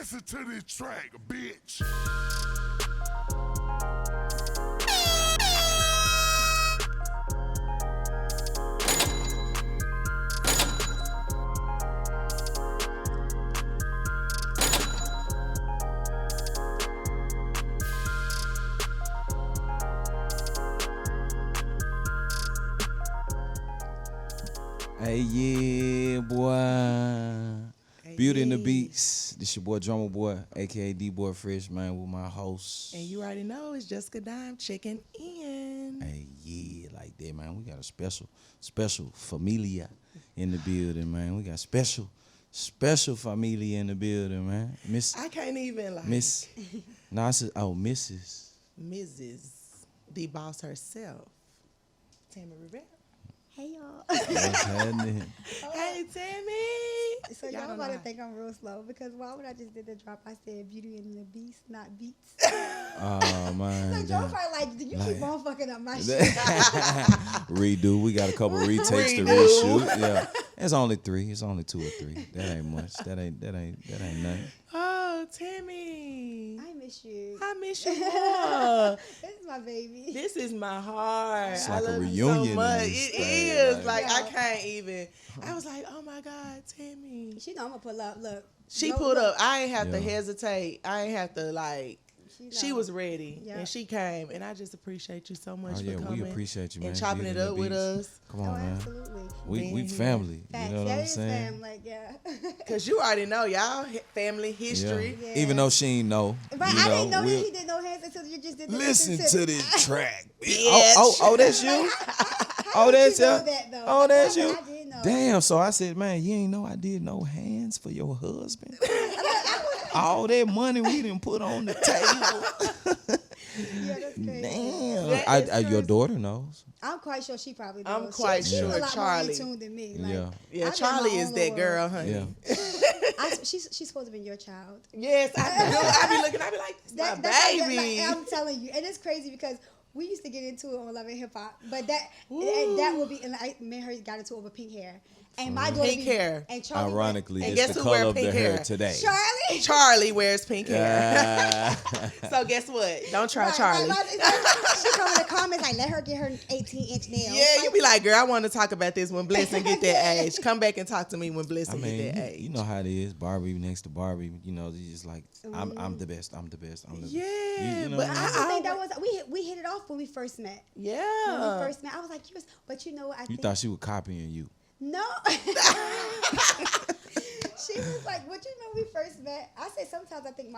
Listen to this track, bitch. Hey, yeah, boy. Beauty and the Beats. This your boy, Drumma Boy, a.k.a. D-Boy Fresh, man, with my host. And you already know it's Jessica Dime checking in. Hey, yeah, like that, man. We got a special familia in the building, man. We got special familia in the building, man. Miss. I can't even like. Miss. No, I said, oh, Mrs. Mrs. The boss herself, Tammy Rivera. Hey y'all. What's happening? Hey Tammy. So y'all about to think I'm real slow because why would I just did the drop? I said Beauty and the Beast, not Beats. Oh, man. So y'all probably like, you keep on fucking up my shit. Redo. We got a couple retakes to reshoot. Yeah. It's only 3. It's only 2 or 3. That ain't much. That ain't nothing. Oh, Tammy. I miss you. I miss you more. This is my baby. This is my heart. It's I like a love reunion you so much. in this It thing, is. like- Like, I can't even. I was like, oh my God, Tammy. She know I'm gonna pull up. Look. She No, pulled look. up. I ain't have to Yeah. hesitate. I ain't have to like. She know. was ready, Yeah. and she came, and I just appreciate you so much Oh, yeah, for we coming appreciate you, man. and chopping Beauty it and up the with Beast. us. Come Oh, on, man. absolutely. We Being family. Facts. You know what That I'm is saying? fam, like, yeah. Cause you already know y'all family history. Yeah. Even though she ain't know. But you I know, didn't know we'll- he did no hands until you just did the Listen to this track. Bitch. Oh, that's you? Oh, that's you know you? that, though? Oh, that's I you? didn't know. Damn, so I said, man, you ain't know I did no hands for your husband? All that money we didn't put on the table. Yeah, that's crazy. Damn. That is Your crazy. daughter knows. I'm quite sure she probably knows. I'm quite She's sure a lot Charlie. more in tune than me. Like, Yeah. Yeah, I'm in Charlie my is own that little girl, world. honey. Yeah. She's supposed to be your child. Yes, I do. I be looking. I be like, this my baby. I'm telling you, and it's crazy because we used to get into it on Love and Hip Hop, but that would be. And me and her got into it over pink hair, and my daughter Pink hair. And Charlie Ironically, And it's guess the who wear color of the pink hair hair? today. Charlie. Charlie wears pink hair. Yeah. So guess what? Don't try Right, Charlie. she come in the comments like, let her get her 18-inch nails. Yeah, you Like, be like, girl, I want to talk about this when Blessing get that age. Come back and talk to me when I Blessing mean, get that age. you know how it is. Barbie next to Barbie. You know, you just like, I'm the best. I'm the best. I'm the best. Yeah, You know but what I I mean? just think that was we hit it off when we first met. When we yeah. first met, I was like, but you know what? I You think thought she was copying you. no. She was like, "What you know?" We first met. I say sometimes I think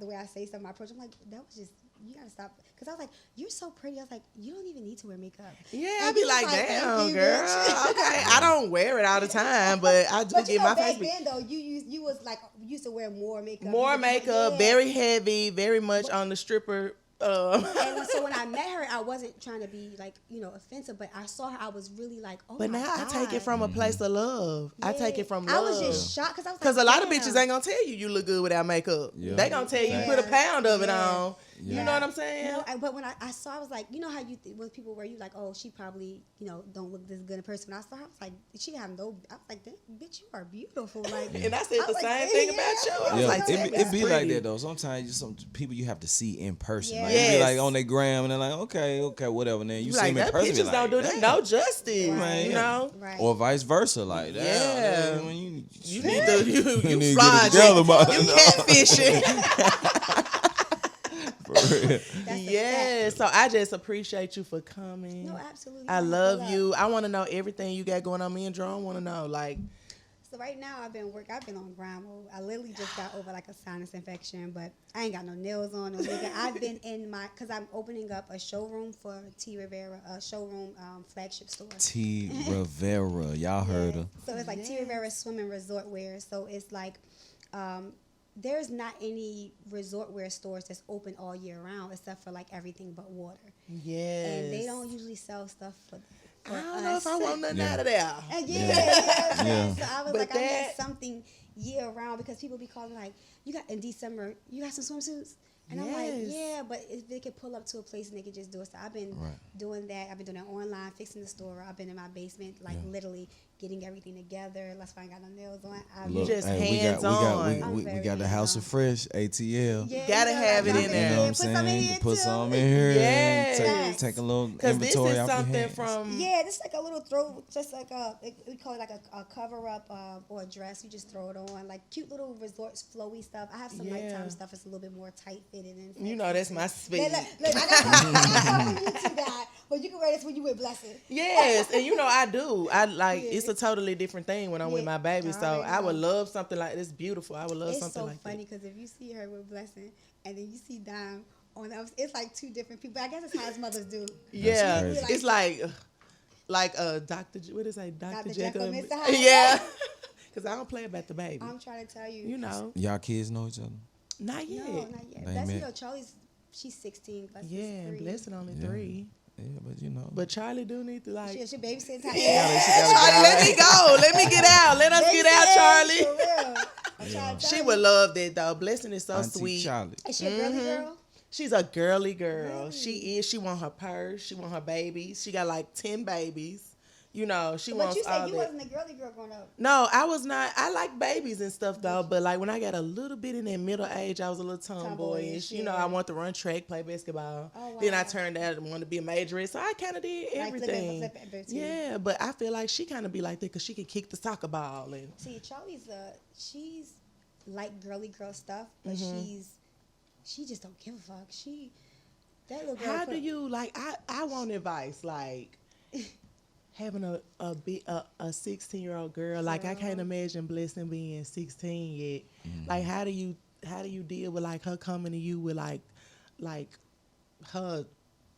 the way I say something, my approach. I'm like, that was just you gotta stop. Because I was like, "You're so pretty." I was like, "You don't even need to wear makeup." Yeah, And I be he was like, "Thank damn, you, girl. bitch." Okay, I don't wear it all the time, but I do But you get know, my back face beat. then though, you was like used to wear more makeup. More You was like, makeup, yeah. very heavy, very much on the stripper. And so when I met her, I wasn't trying to be like offensive, but I saw her. I was really like, oh But my now I take it God. from a place of love. I take it from love. I was just shocked because I was like, Because a lot of damn. bitches ain't gonna tell you look good without makeup. Yeah. They gonna tell you Yeah. put a pound of it Yeah. on. You Yeah. know what I'm saying? You know, but when I saw, I was like, you know how when people wear you like, oh, she probably don't look this good in person. When I saw her, I was like, she have no. I was like, damn, bitch, you are beautiful. Like, And I said I the was same like, thing yeah. about you. I was Yeah, like, it Tammy's be like pretty. that though. Sometimes you some people you have to see in person. Yeah. Like, you be Yes. like on their gram and they're like, okay, whatever. And then you You see like them in that person, pictures be don't like, do them damn. no justice. Man, You yeah. know? Right. Or vice versa, like that. Yeah. When You you need to you you need to get it fraud. together, man. You catfishing. For real. That's a Yeah. fact. So I just appreciate you for coming. No, absolutely. I You love pull up. you. I want to know everything you got going on. Me and Drum want to know. Like, So right now I've been on grind mode. I literally just got over like a sinus infection, but I ain't got no nails on, no makeup. I've been in because I'm opening up a showroom for T Rivera, a showroom flagship store. T. Rivera, y'all heard her. So it's like T Rivera Swim and Resort Wear. So it's like there's not any resort wear stores that's open all year round except for like everything but water. yes. And they don't usually sell stuff for I don't know us. if I want nothing Yeah. out of there. And Yeah. yeah. So I was But like, I that- need something year round because people be calling like, you got in December, you got some swimsuits. And I'm like, Yes. yeah, but if they could pull up to a place and they could just do it. So I've been doing that. I've been doing that online, fixing the store. I've been in my basement, like literally getting everything together. That's why I ain't got no nails on. You just we hands on. we got the House of Fresh ATL. Yeah, Gotta have it in there. You know what I'm Put some in saying? here Put too. some in here. Yes. And take a little Because this inventory is off your something hands. from. Yeah, this is like a little throw, just like we call it like a cover up or a dress. You just throw it on, like cute little resort flowy stuff. I have some nighttime stuff. It's a little bit more tight fitted and. You know, that's my speed. Look, I got something you two got, but you can wear this when you with Blessing. Yes, and you know I do. I like it's a totally different thing when I'm with my baby. So I would love something like this. Beautiful. I would love something like that. It's so funny because if you see her with Blessing and then you see Dime on the other, it's like two different people. I guess it's how his mothers do. Yeah, crazy. it's like Dr. What is it, Dr. Jekyll? and Mr. Hyde. Yeah, because I don't play about the baby. I'm trying to tell you. You know, Y'all kids know each other? not yet. No, not yet. They That's met. Charlie's. She's 16. Blessing's Yeah, 3. Blessing only Yeah. 3. Yeah, but you know. But Charlie do need to like. She babysitting time. Charlie, let me go. Let me get out. Let us get out, Charlie. For real. I'm trying to tell She you. would love that though. Blessing is so Auntie sweet. Charlie. Is she a girly girl? She's a girly girl. Really? She is. She want her purse. She want her babies. She got like 10 babies. You know, she But wants you all said you that. wasn't a girly girl growing up. No, I was not. I like babies and stuff though, but like when I got a little bit in that middle age, I was a little tomboyish. You know, yeah. I want to run track, play basketball. Oh, Then I wow. turned out and wanted to be a majorette, so I kind of did everything. Flip it, Yeah, but I feel like she kind of be like that because she can kick the soccer ball and. See, Charlie's she's like girly girl stuff, but Mm-hmm. she just don't give a fuck. That little girl. How do you like? I want advice like. Having a 16-year-old girl, like I can't imagine Blessing being 16 yet. Like how do you deal with like her coming to you with like her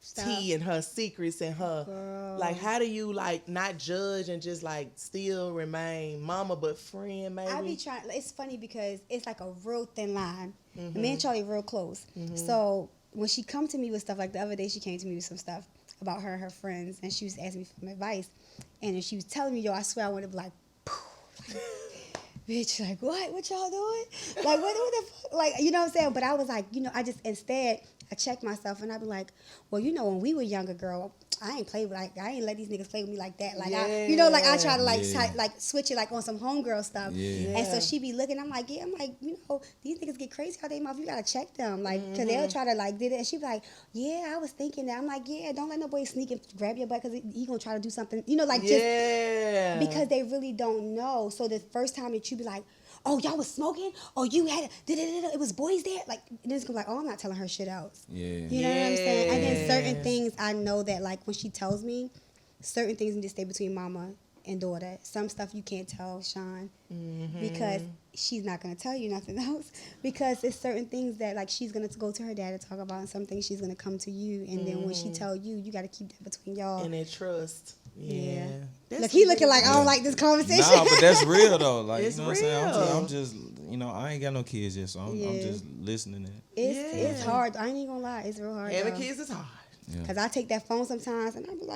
Stuff. tea and her secrets and her like how do you like not judge and just like still remain mama but friend maybe? I be trying. It's funny because it's like a real thin line. Me and Charlie real close. So when she come to me with stuff, like the other day, she came to me with some stuff about her and her friends, and she was asking me for some advice. And then she was telling me, yo, I swear I wanted to be like, bitch, like, what y'all doing? Like, what the fuck? Like, you know what I'm saying? But I was like, you know, instead, I checked myself, and I be like, well, you know, when we were younger, girl, I ain't let these niggas play with me like that. Like, I try to like switch it like on some homegirl stuff. Yeah. And so she be looking, I'm like, you know, these niggas get crazy out their mouth. You gotta check them, like, cause they'll try to like did it. And she be like, yeah, I was thinking that. I'm like, yeah, don't let nobody sneak and grab your butt, cause he gonna try to do something, you know, like just because they really don't know. So the first time that you be like, oh, y'all was smoking? Oh, you had it was boys there? Like, and it's gonna be like, oh, I'm not telling her shit else. Yeah. You know what I'm saying? And then certain things I know that, like, when she tells me, certain things need to stay between mama and daughter. Some stuff you can't tell Sean because she's not gonna tell you nothing else. Because it's certain things that, like, she's gonna go to her dad to talk about, and some things she's gonna come to you. And then when she tell you, you gotta keep that between y'all. And that trust. Yeah. Look, he looking like I don't like this conversation. Nah, but that's real though. Like, It's you know what I'm saying? real. I'm just, you know, I ain't got no kids yet, so I'm just listening. It's hard. I ain't even gonna lie. It's real hard. Having y'all. kids is hard. Cause I take that phone sometimes, and I be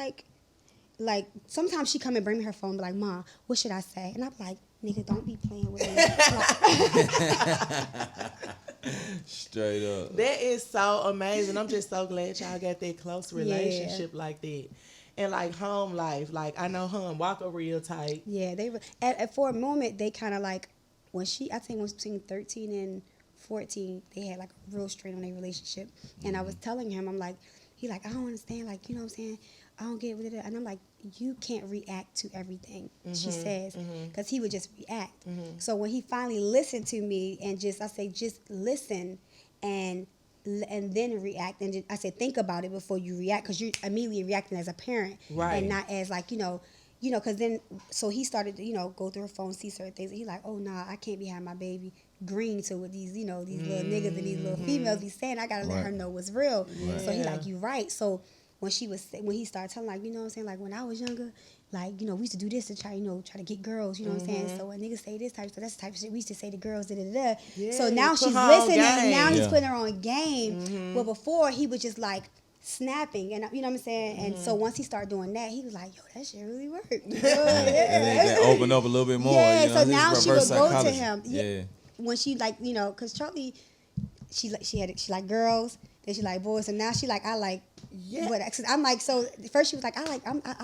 like sometimes she come and bring me her phone, and be like, "Ma, what should I say?" And I be like, "Nigga, don't be playing with me." Straight up. That is so amazing. I'm just so glad y'all got that close relationship like that. And like home life, like I know her and Waka real tight. Yeah, they were for a moment they kind of like I think was between 13 and 14, they had like a real strain on their relationship. And I was telling him, I'm like, he like, I don't understand, like, you know what I'm saying? I don't get it. And I'm like, you can't react to everything she says, because he would just react. So when he finally listened to me and I say, just listen and then react. And I said, think about it before you react, because you're immediately reacting as a parent, right? And not as like, you know, because then, so he started to, go through her phone, see certain things. And he's like, oh, nah, I can't be having my baby green to what these, these little niggas and these little females be saying. I got to let her know what's real. Right. So he like, you right. So when he started telling, like, you know what I'm saying? Like, when I was younger, like, we used to do this to try to get girls, you know what I'm saying? So when niggas say this type of stuff, that's the type of shit we used to say to girls, da-da-da. Yeah, so now she's her on listening, and game. now he's Yeah. putting her on game. Well, before, he was just like, snapping, and you know what I'm saying? And so once he started doing that, he was like, yo, that shit really worked. And then open up a little bit more. Yeah, you know, so this now she reverse would go to psychology. him. Yeah. When she, like, because Charlie, she like girls, then she like boys, and now she like I like. Yeah. What? Cause I'm like, so first she was like, I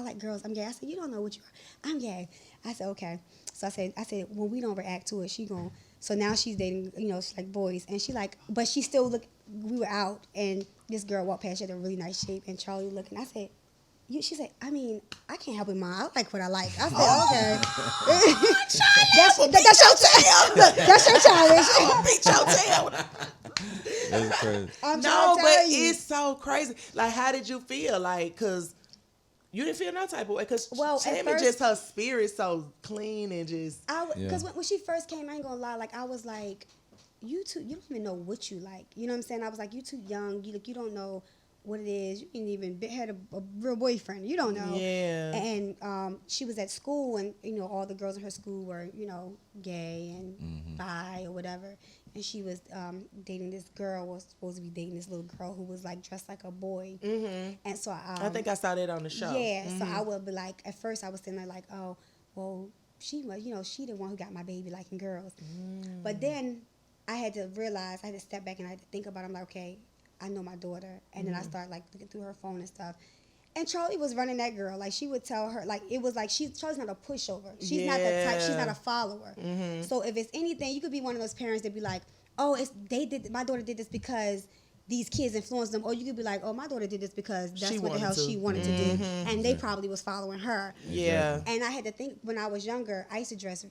like girls. I'm gay. I said, you don't know what you are. I'm gay. I said, okay. So I said, when we don't react to it, she gon'. So now she's dating, she's like boys, and she like, but she still look. We were out, and this girl walked past. She had a really nice shape, and Charlie was looking. I said, she said, I mean, I can't help it, Mom. I like what I like. I said, okay. That's your tail. That's your challenge. Beat your tail. That's crazy. No, but it's so crazy. Like, how did you feel? Like, cause you didn't feel no type of way. Cause Tammy, first, just her spirit so clean and just. Because when she first came, I ain't gonna lie. Like, I was like, you don't even know what you like. You know what I'm saying? I was like, you too young. You don't know what it is. You ain't even had a real boyfriend. You don't know. Yeah. And she was at school, and all the girls in her school were gay and bi or whatever. And she was dating this girl. Was supposed to be dating this little girl who was like dressed like a boy. Mm-hmm. And so I think I saw that on the show. Yeah. Mm-hmm. So I would be like, at first I was sitting there like, oh, well, she was, she the one who got my baby liking girls. Mm. But then I had to realize, I had to step back and I had to think about it. I'm like, okay, I know my daughter. And then I started like looking through her phone and stuff. And Charlie was running that girl. Like, she would tell her, like, it was like, Charlie's not a pushover. She's not the type, she's not a follower. Mm-hmm. So if it's anything, you could be one of those parents that be like, oh, my daughter did this because these kids influenced them. Or you could be like, oh, my daughter did this because that's what the hell she wanted to do. And they probably was following her. Yeah. And I had to think, when I was younger, I used to dress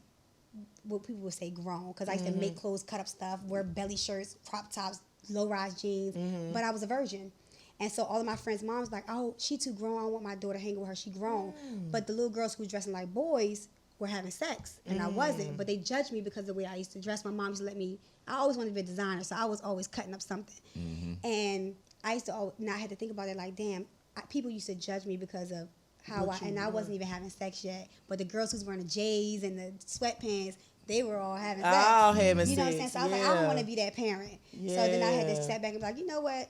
what people would say grown, because I used to make clothes, cut up stuff, wear belly shirts, crop tops, low-rise jeans, but I was a virgin. And so all of my friends' moms like, oh, she too grown, I don't want my daughter hanging with her, she grown. But the little girls who was dressing like boys were having sex, and I wasn't. But they judged me because of the way I used to dress. My mom used to let me, I always wanted to be a designer, so I was always cutting up something. And I used to, now I had to think about it like, damn, people used to judge me because of how I wasn't even having sex yet. But the girls who's wearing the J's and the sweatpants, they were all having sex. All having sex. You know what I'm saying? So I was like, I don't want to be that parent. So then I had to step back and be like, you know what?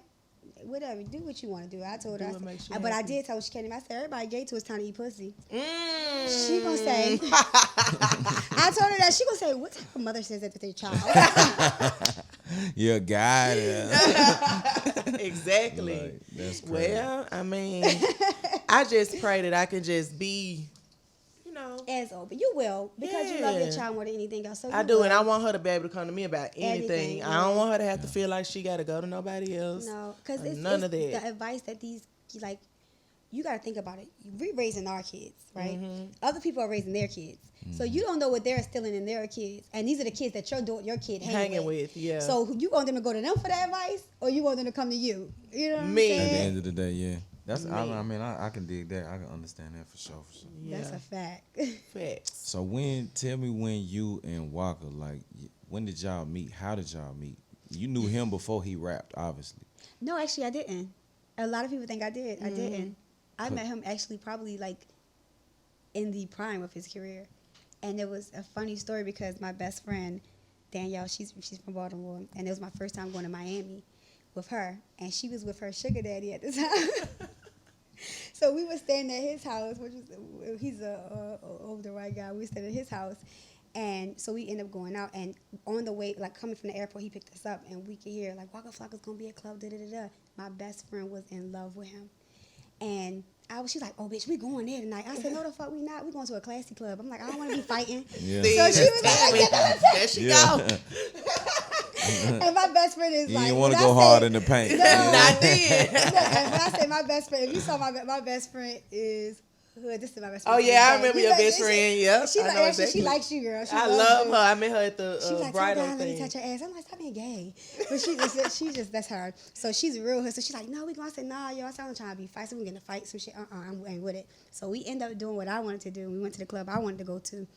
Whatever, do what you want to do. I told her, but I did tell her she came to me. I said, everybody gay till it's time to eat pussy. She gonna say, I told her that. She gonna say, what type of mother says that to their child? You're a guy. Exactly. Like, that's crazy. Well, I mean, I just pray that I can just be, as open. You will, because you love your child more than anything else. So I do, and I want her to be able to come to me about anything. I don't want her to have to feel like she got to go to nobody else. No, because it's none of that. The advice that these, like, you got to think about it. We're raising our kids, right? Other people are raising their kids. So you don't know what they're instilling in their kids. And these are the kids that your kid hanging with. Yeah. So you want them to go to them for that advice, or you want them to come to you? You know what I'm saying? At the end of the day, yeah. That's. I mean, I can dig that. I can understand that for sure. Yeah. That's a fact. Facts. So tell me when you and Waka, like, when did y'all meet? How did y'all meet? You knew him before he rapped, obviously. No, actually, I didn't. A lot of people think I did. I didn't. I met him actually probably like in the prime of his career, and it was a funny story because my best friend Danielle, she's from Baltimore, and it was my first time going to Miami with her, and she was with her sugar daddy at the time. So we were staying at his house, he's a older white guy. We were staying at his house, and so we ended up going out. And on the way, like coming from the airport, he picked us up, and we could hear like Waka Flocka's gonna be at club. Da da da da. My best friend was in love with him, and she's like, oh, bitch, we going there tonight. I said, no, the fuck we not. We going to a classy club. I'm like, I don't want to be fighting. Yeah. So she was like, there she go. And my best friend is you like, didn't want to go hard in the paint. No, I did. Look, when I say my best friend, if you saw my best friend is hood. This is my best friend. Oh yeah, I remember your best friend. Yeah, She's like, actually, she likes you, girl. I love her. I met her at the she's like, bridal let me thing. touch her ass. I'm like, stop being gay. But she just that's her. So she's real hood. So she's like, no, we going. I said, nah, yo, I sound trying to be fight. So we gonna fight some shit. I ain't with it. So we end up doing what I wanted to do. We went to the club I wanted to go to.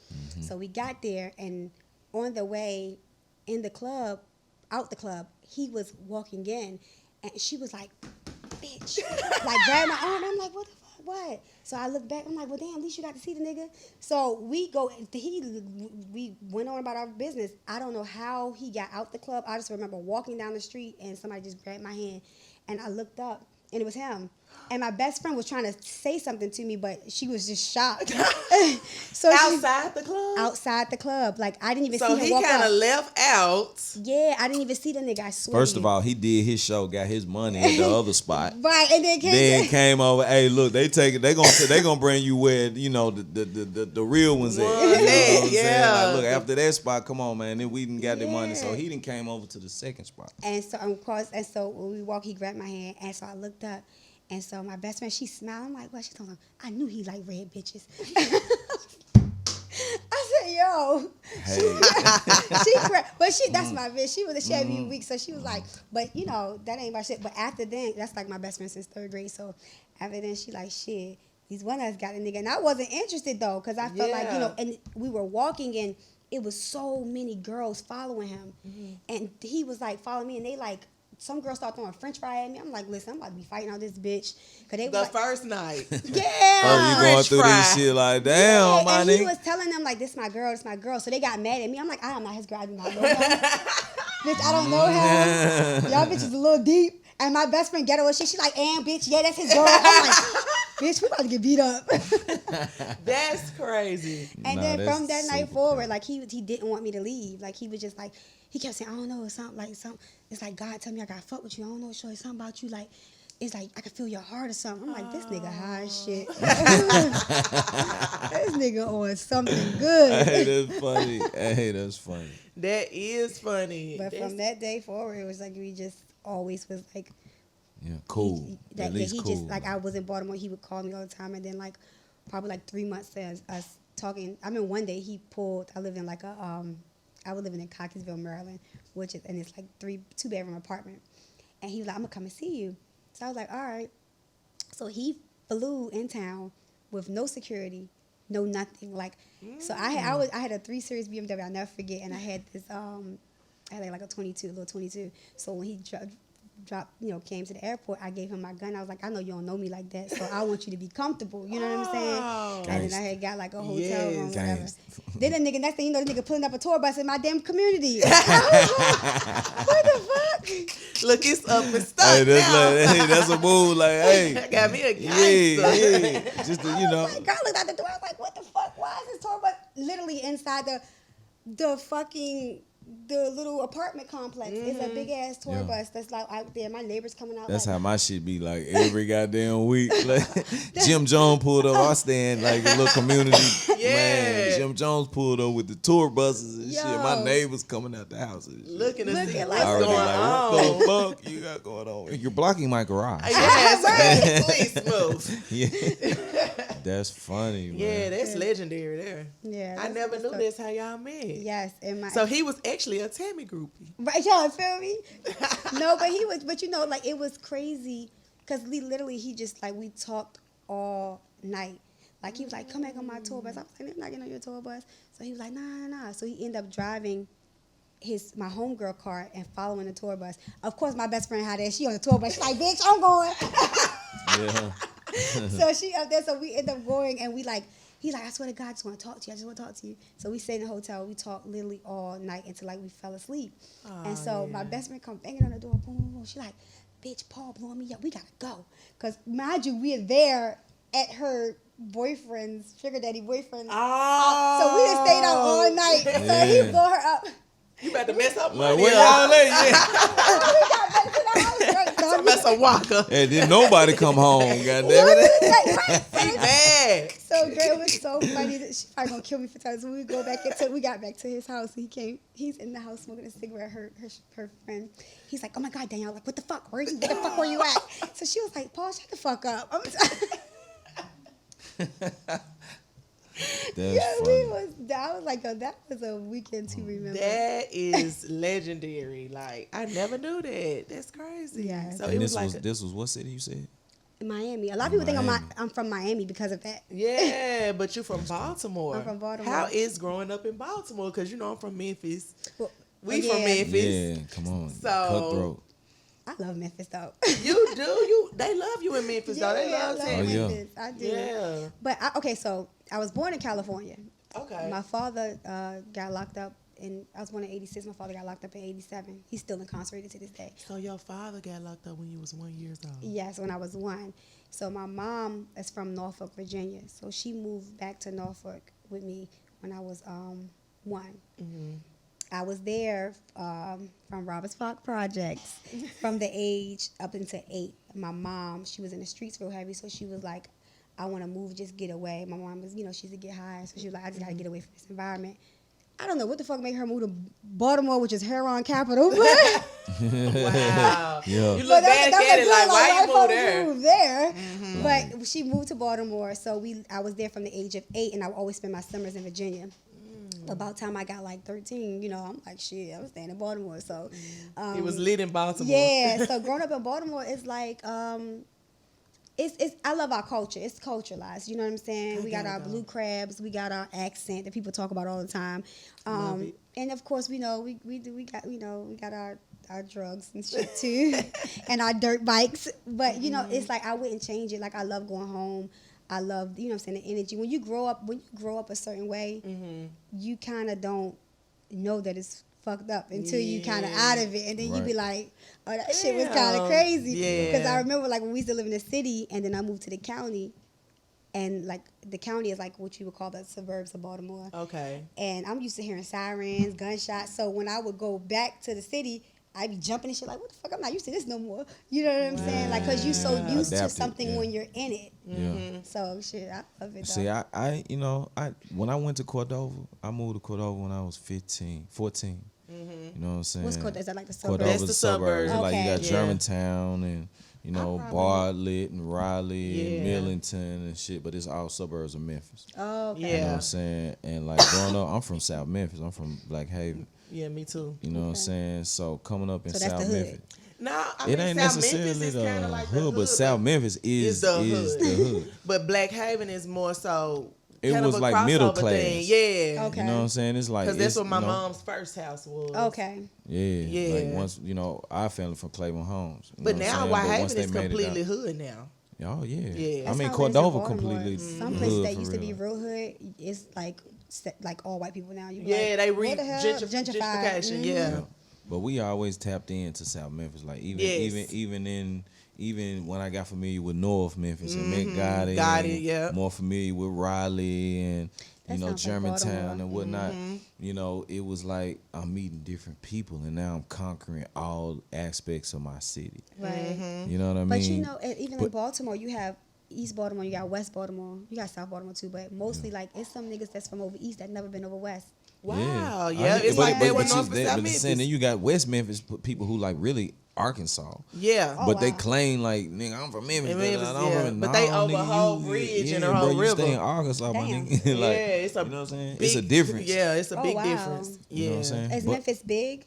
So we got there, and on the way in the club, out the club, he was walking in, and she was like, bitch, like grabbed my arm. I'm like, what the fuck, what? So I look back, I'm like, well, damn, at least you got to see the nigga. So we went on about our business. I don't know how he got out the club. I just remember walking down the street, and somebody just grabbed my hand, and I looked up, and it was him. And my best friend was trying to say something to me, but she was just shocked. So Outside the club? outside the club. Like, I didn't even So see him he walk kind of up. left out. Yeah, I didn't even see the nigga, I swear. First of all, he did his show, got his money at the other spot. Right, and then Came over. Hey, look, they gonna bring you where the real ones at. You know what I'm saying? Yeah. Like, look, after that spot, come on, man. Then we didn't got the money, so he didn't came over to the second spot. And so, of course, and so when we walked, he grabbed my hand, and so I looked up, and so my best friend, she smiled. I'm like, what? She told him, I knew he liked red bitches. I said, yo. Hey. That's my bitch. She was a Chevy week, so she was like, but that ain't my shit. But after then, that's like my best friend since 3rd grade. So after then, she like, shit, these one of us got a nigga. And I wasn't interested though, because I felt like, and we were walking and it was so many girls following him. And he was like following me, and they like, some girls start throwing french fry at me. I'm like, listen, I'm about to be fighting out this bitch. Cause they was like, first night. yeah. Oh, you going through this shit like, damn, my and nigga. he was telling them like, this my girl. So they got mad at me. I'm like, I am not his girl. I do not know him. Bitch, I don't know him. Y'all bitches a little deep. And my best friend ghetto and shit. She like, bitch, yeah, that's his girl. I'm like, bitch, we about to get beat up. That's crazy. And then from that night forward, like he didn't want me to leave. Like he was just like, he kept saying, I don't know, it's something like something. It's like God tell me I gotta fuck with you. I don't know, sure, it's something about you. Like, it's like I can feel your heart or something. I'm like, this nigga high as shit. This nigga on something good. Hey, that's funny. Hey, that's funny. That is funny. But from that day forward, it was like we just always was like, Yeah, cool. that At least he cool. just like I was in Baltimore, he would call me all the time, and then like probably like 3 months us talking. I mean, one day he pulled. I lived in like I was living in Cockeysville, Maryland, and it's like 2-bedroom apartment, and he was like, I'm gonna come and see you. So I was like, all right. So he flew in town with no security, no nothing. Like, so I had a 3 Series BMW, I'll never forget, and I had this I had like a little 22. So when he came to the airport, I gave him my gun. I was like, I know you don't know me like that, so I want you to be comfortable. You know what I'm saying? And then I had got like a hotel room, whatever. Then the nigga, next thing you know, the nigga pulling up a tour bus in my damn community. What the fuck? Look, it's up and stuck Hey, that's now. like, hey, that's a move. Like, hey, Got me a gangster. yeah. Just to, you know. Oh my God, I looked out the door. I was like, what the fuck? Why is this tour bus literally inside the little apartment complex? It's a big ass tour bus that's like out there. My neighbors coming out. That's like, how my shit be like every goddamn week. Like, Jim Jones pulled up. I stand like a little community. Yeah. Man, Jim Jones pulled up with the tour buses and shit. My Yo. neighbors coming out the house. And shit. Looking to see like- what's I already going like, on. what the fuck you got going on? You're blocking my garage. Yes, please move. Yeah. That's funny, man. Yeah, that's legendary there. Yeah, I that's- never that's knew dope. that's how y'all met. Yes, and my So he was actually a Tammy groupie. right, y'all feel me? No, but he was, but like it was crazy because he just like we talked all night. Like he was like, come back on my tour bus. I was like, I'm not getting on your tour bus. So he was like, nah. So he ended up driving my homegirl car and following the tour bus. Of course, my best friend had that. She on the tour bus. She's like, bitch, I'm going. Yeah. So she up there. So we end up going, and he's like, I swear to God, I just want to talk to you. I just want to talk to you. So we stayed in the hotel. We talked literally all night until like we fell asleep. And so my best friend come banging on the door. Boom, boom, boom. She like, bitch, Paul blowing me up. We gotta go. Cause mind you, we are there at her boyfriend's sugar daddy boyfriend. So we just stayed out all night. So he blew her up. You about to mess up Like, money. where y'all at? Yeah. We got back to the house. Right? So That's a Waka. Hey, didn't nobody come home, goddamn What it. is that? Right? He mad. So girl, it was so funny that she probably gonna kill me for times. So we got back to his house. He's in the house smoking a cigarette. Her friend. He's like, oh my God, Danielle, like what the fuck? Where the fuck were you at? So she was like, Paul, shut the fuck up. That's Yeah, funny. I was like, oh, that was a weekend to remember. That is legendary. Like I never knew that. That's crazy. Yeah. So And it this was like was this was what city you said? Miami. A lot of people think Miami. I'm from Miami because of that. yeah, but you're from Baltimore. I'm from Baltimore. How is growing up in Baltimore? Because you know I'm from Memphis. Well, We yeah. from Memphis. Yeah, come on. So- Cutthroat. I love Memphis though. You do. They love you in Memphis, though. They I love love Tammy. yeah. Memphis. I do. Yeah. But okay, so I was born in California. Okay. My father got locked up I was born in 86. My father got locked up in 87. He's still incarcerated to this day. So your father got locked up when you was 1 year old. Yes, when I was 1. So my mom is from Norfolk, Virginia. So she moved back to Norfolk with me when I was 1. I was there from Roberts Park Projects from the age up until 8. My mom, she was in the streets real heavy, so she was like, I want to move, just get away. My mom was, she used to get high, so she was like, I just got to get away from this environment. I don't know what the fuck made her move to Baltimore, which is heroin capital. Wow. Yeah. You look back at it like, why you moved there? Mm-hmm. But she moved to Baltimore, so I was there from the age of 8, and I would always spend my summers in Virginia. About the time I got like 13, I'm like, shit, I was staying in Baltimore. So It was lit in Baltimore. yeah, so growing up in Baltimore is like it's I love our culture. It's culturalized. You know what I'm saying? We got our blue crabs. We got our accent that people talk about all the time. Love it. And of course, we got our drugs and shit too, and our dirt bikes. But it's like I wouldn't change it. Like I love going home. I love the energy. When you grow up a certain way, you kind of don't know that it's fucked up until you kind of out of it, and then you be like, oh, that shit was kind of crazy. Yeah. Because I remember like when we used to live in the city, and then I moved to the county, and like the county is like what you would call the suburbs of Baltimore. Okay. And I'm used to hearing sirens, gunshots. So when I would go back to the city, I'd be jumping and shit like, what the fuck? I'm not used to this no more. You know what I'm saying? Like, because you're so used to something when you're in it. Yeah. So shit, I love it. See, I when I went to Cordova, I moved to Cordova when I was 14. You know what I'm saying? What's Cordova? Is that like the suburbs? Cordova's That's the suburbs. suburbs. Like you got Okay. Germantown and Bartlett and Raleigh and Yeah. Millington and shit, but it's all suburbs of Memphis. Oh, okay. You know what Yeah. I'm saying? And like growing up, I'm from South Memphis. I'm from Black Haven. Yeah, me too. You know what I'm saying? So coming up in So that's South the hood. Memphis. No, I It mean, ain't South necessarily Memphis is kinda the like hood, but South Memphis is the the hood. But Black Haven is more so. It kind was of a like middle crossover class. thing. Yeah. Okay. You know what I'm saying? It's like Because that's it's, what my you know, mom's first house was. Okay. Yeah. Like Yeah. once our family from Claiborne Homes. You But know what now I'm saying? White But once Haven they is made it completely out- hood now. Oh yeah. Yeah. I That's mean how it is in Cordova Baltimore. completely. Some hood places that for used to be real. real hood, it's like all white people now. You be Yeah, like, they what the hell? gentrification. Mhm. Yeah. Yeah. But we always tapped into South Memphis. Like Yes. even when I got familiar with North Memphis and met Gotti, Gotti, and yeah. more familiar with Raleigh and That sounds like Germantown Baltimore. and whatnot. It was like I'm meeting different people and now I'm conquering all aspects of my city. Right. You know what I mean? But even in But- Baltimore, you have East Baltimore, you got West Baltimore, you got South Baltimore too. But mostly, like, it's some niggas that's from over East that never been over West. Wow. I Yeah. hear- It's like that with you- North and South but Memphis. then you got West Memphis people who like really Arkansas. Yeah. Oh, But they wow. claim like, nigga, I'm from Memphis. In Memphis, I'm yeah. from- But they nah, over a nigga, whole you- bridge and a bro, whole you river. stay in Arkansas, my Damn. nigga. Yeah, like, it's a you know what I'm saying? big, It's a difference. Yeah, it's a Oh, big wow. difference. You Yeah. know what I'm saying? Is But Memphis big?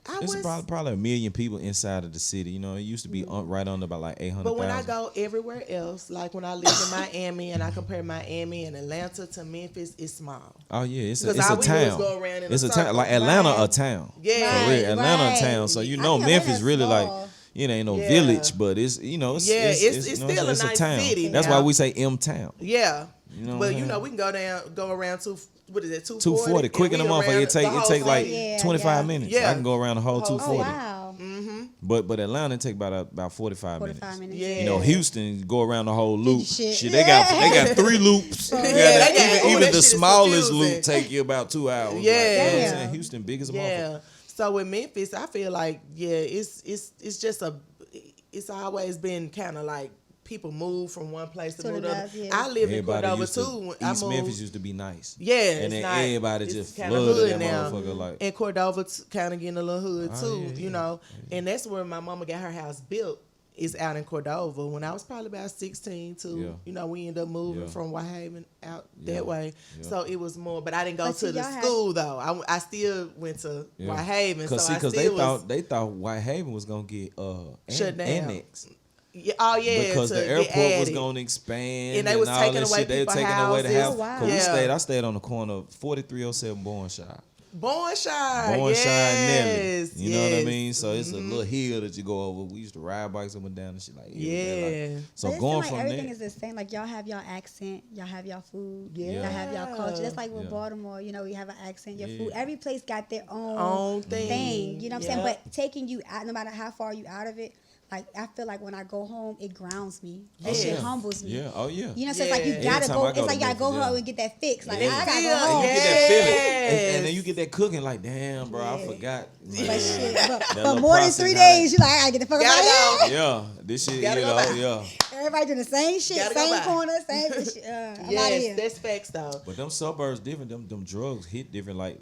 I it's was, probably 1 million people inside of the city. You know, it used to be right under about like 800,000. but when I go everywhere else, like when I lived in Miami and I compare Miami and Atlanta to Memphis, it's small. Oh yeah, it's a Because all we do is town. go around in It's a a town. circle. Like Atlanta, Right. a town. Yeah. For real, Right, Atlanta, right. a town. So I you know, think Memphis Atlanta's really like. small. It ain't no Yeah. village, but it's it's Yeah, you know, it's what I'm still saying? a It's nice town. city That's now. why we say M town. Yeah. You know what But I'm saying? we can go around 240. 240 quick in the motherfucker. It take like Yeah, 25 yeah. minutes. Yeah. I can go around the whole Oh, 240. Oh, wow. But Atlanta take about 45 minutes. 45 minutes. Yeah. You know, Houston go around the whole loop. Shit. They got 3 loops. Yeah, they got- ooh, even that the shit is smallest confusing. loop take you about 2 hours. Yeah. Like, you know what I'm Damn. saying? Houston big as a motherfucker. Yeah. So in Memphis, I feel like it's just it's always been kind of like people move from one place to To move the to other. next, yeah. I lived in Everybody Cordova used to, too. When I East moved. Memphis used to be nice. Yeah, And it's then not- everybody it's just kinda flooded hood that now. motherfucker like. And Cordova kind of getting a little hood Oh, too, yeah, you know. And that's where my mama got her house built. Is out in Cordova when I was probably about 16 too. Yeah. You know, we ended up moving Yeah. from Whitehaven out Yeah. that way. Yeah. So it was more, but I didn't go But see, to the y'all had- school though. I still went to Whitehaven. So I Because still they thought Whitehaven was gonna get Shut down. annexed. Yeah, oh yeah, Because to the get airport was added. going to expand And they was all taking that away shit. They were people's taking away the houses. house. Oh, wow. 'Cause Yeah. I stayed on the corner of 4307 Bornshire. Bornshire, Bornshire and Nelly. yes, You know what I yes. mean? So it's a little hill that you go over. We used to ride bikes up and down and shit like Yeah. So But it going seem from like everything there. is the same. Like y'all have y'all accent, y'all have y'all food, Yeah. y'all have y'all culture. That's like with Yeah. Baltimore. You know, we have an accent, your Yeah. food. Every place got their own Own thing. You know what I'm saying? But taking you out, no matter how far you out of it, like I feel like when I go home, it grounds me. That shit humbles me. Yeah. Oh yeah. You know, so it's like you Yeah. gotta Anytime go. I It's go like to you gotta go Memphis, home and get that fix. Like Yeah. I gotta go Yeah. home. You get that feeling, Yes. and then you get that cooking. Like, damn, bro, I Yeah. forgot. But Man. shit, That but little more than process 3 how that- days, you like I gotta get the fuck out Gotta of here. Yeah, this shit, Gotta you go know, back. yeah. Everybody doing the same shit, Gotta go same back. corner, same shit. I'm out of Yes, here. that's facts though. But them suburbs different. Them drugs hit different. Like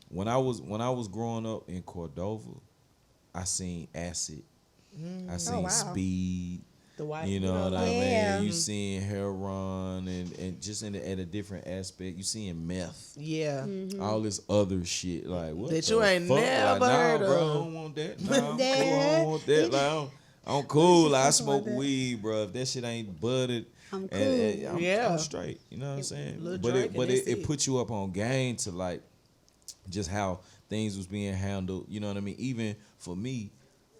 when I was growing up in Cordova, I seen acid. I seen wow. speed. The white, You know what I Yeah. mean? You seeing heroin and just at a different aspect. You seeing meth. Yeah. Mm-hmm. All this other shit. Like what That the you ain't fuck? never Like, heard nah, bro, I of. don't want that. Nah, I'm cool. I Yeah. don't want that. Like, I'm cool. Like, I talk smoke about that. weed, bro. If that shit ain't budded, I'm and cool. I'm, Yeah. I'm straight. You know what I'm saying? Little But drink and that's it it. puts you up on game to like just how things was being handled. You know what I mean? Even for me,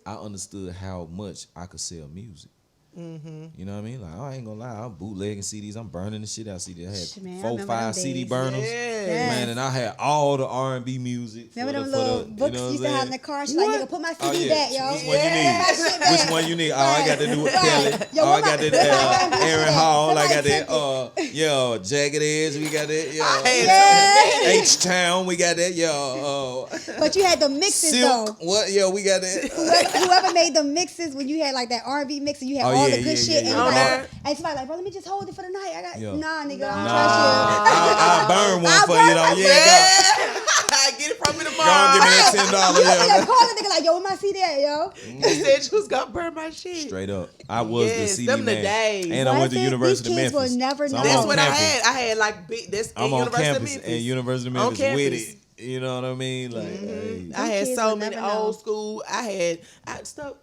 I understood how much I could sell music. Mm-hmm. You know what I mean? Like, I ain't gonna lie, I'm bootlegging CDs. I'm burning the shit out. CD. I had Man, I 4, remember 5 them CD days. burners. Yeah. Man, and I had all the R&B music. Remember them for little the, books you know you used what to I'm have in the saying? car? She's like, nigga, put my CD back, yo. Which one you need? Which one you need? Oh, I got to do with Kelly. Yo, Oh, I what got my- that what my Aaron shit at? Hall. I Somebody got that took yo, Jagged Edge. We got that. had Yo, H-Town. We got that. Yo, But you had the mixes Silk. though. What? Yo, we got that. Whoever made the mixes when you had like that R&B mix and you had Oh, all yeah, the good yeah, shit yeah, and, yeah. you Okay. like, and somebody like, bro, let me just hold it for the night. I got Yeah. nah, nigga, Nah. I'm trust I burn one I for you burn though. one Yeah, I get it from me go tomorrow. on, give me that $10. you. You Yeah. call the nigga like, yo, where my CD at, yo? You said you was gonna burn my shit. Straight up, I was the Yes, CD them the man, days. and I went to These University of kids will Memphis. never So know. I'm That's on what campus. I had like big. That's I'm in on University campus of Memphis. and University of On Memphis with campus. it. You know what I mean? Like, hey. I Them had kids so will many never know. old school.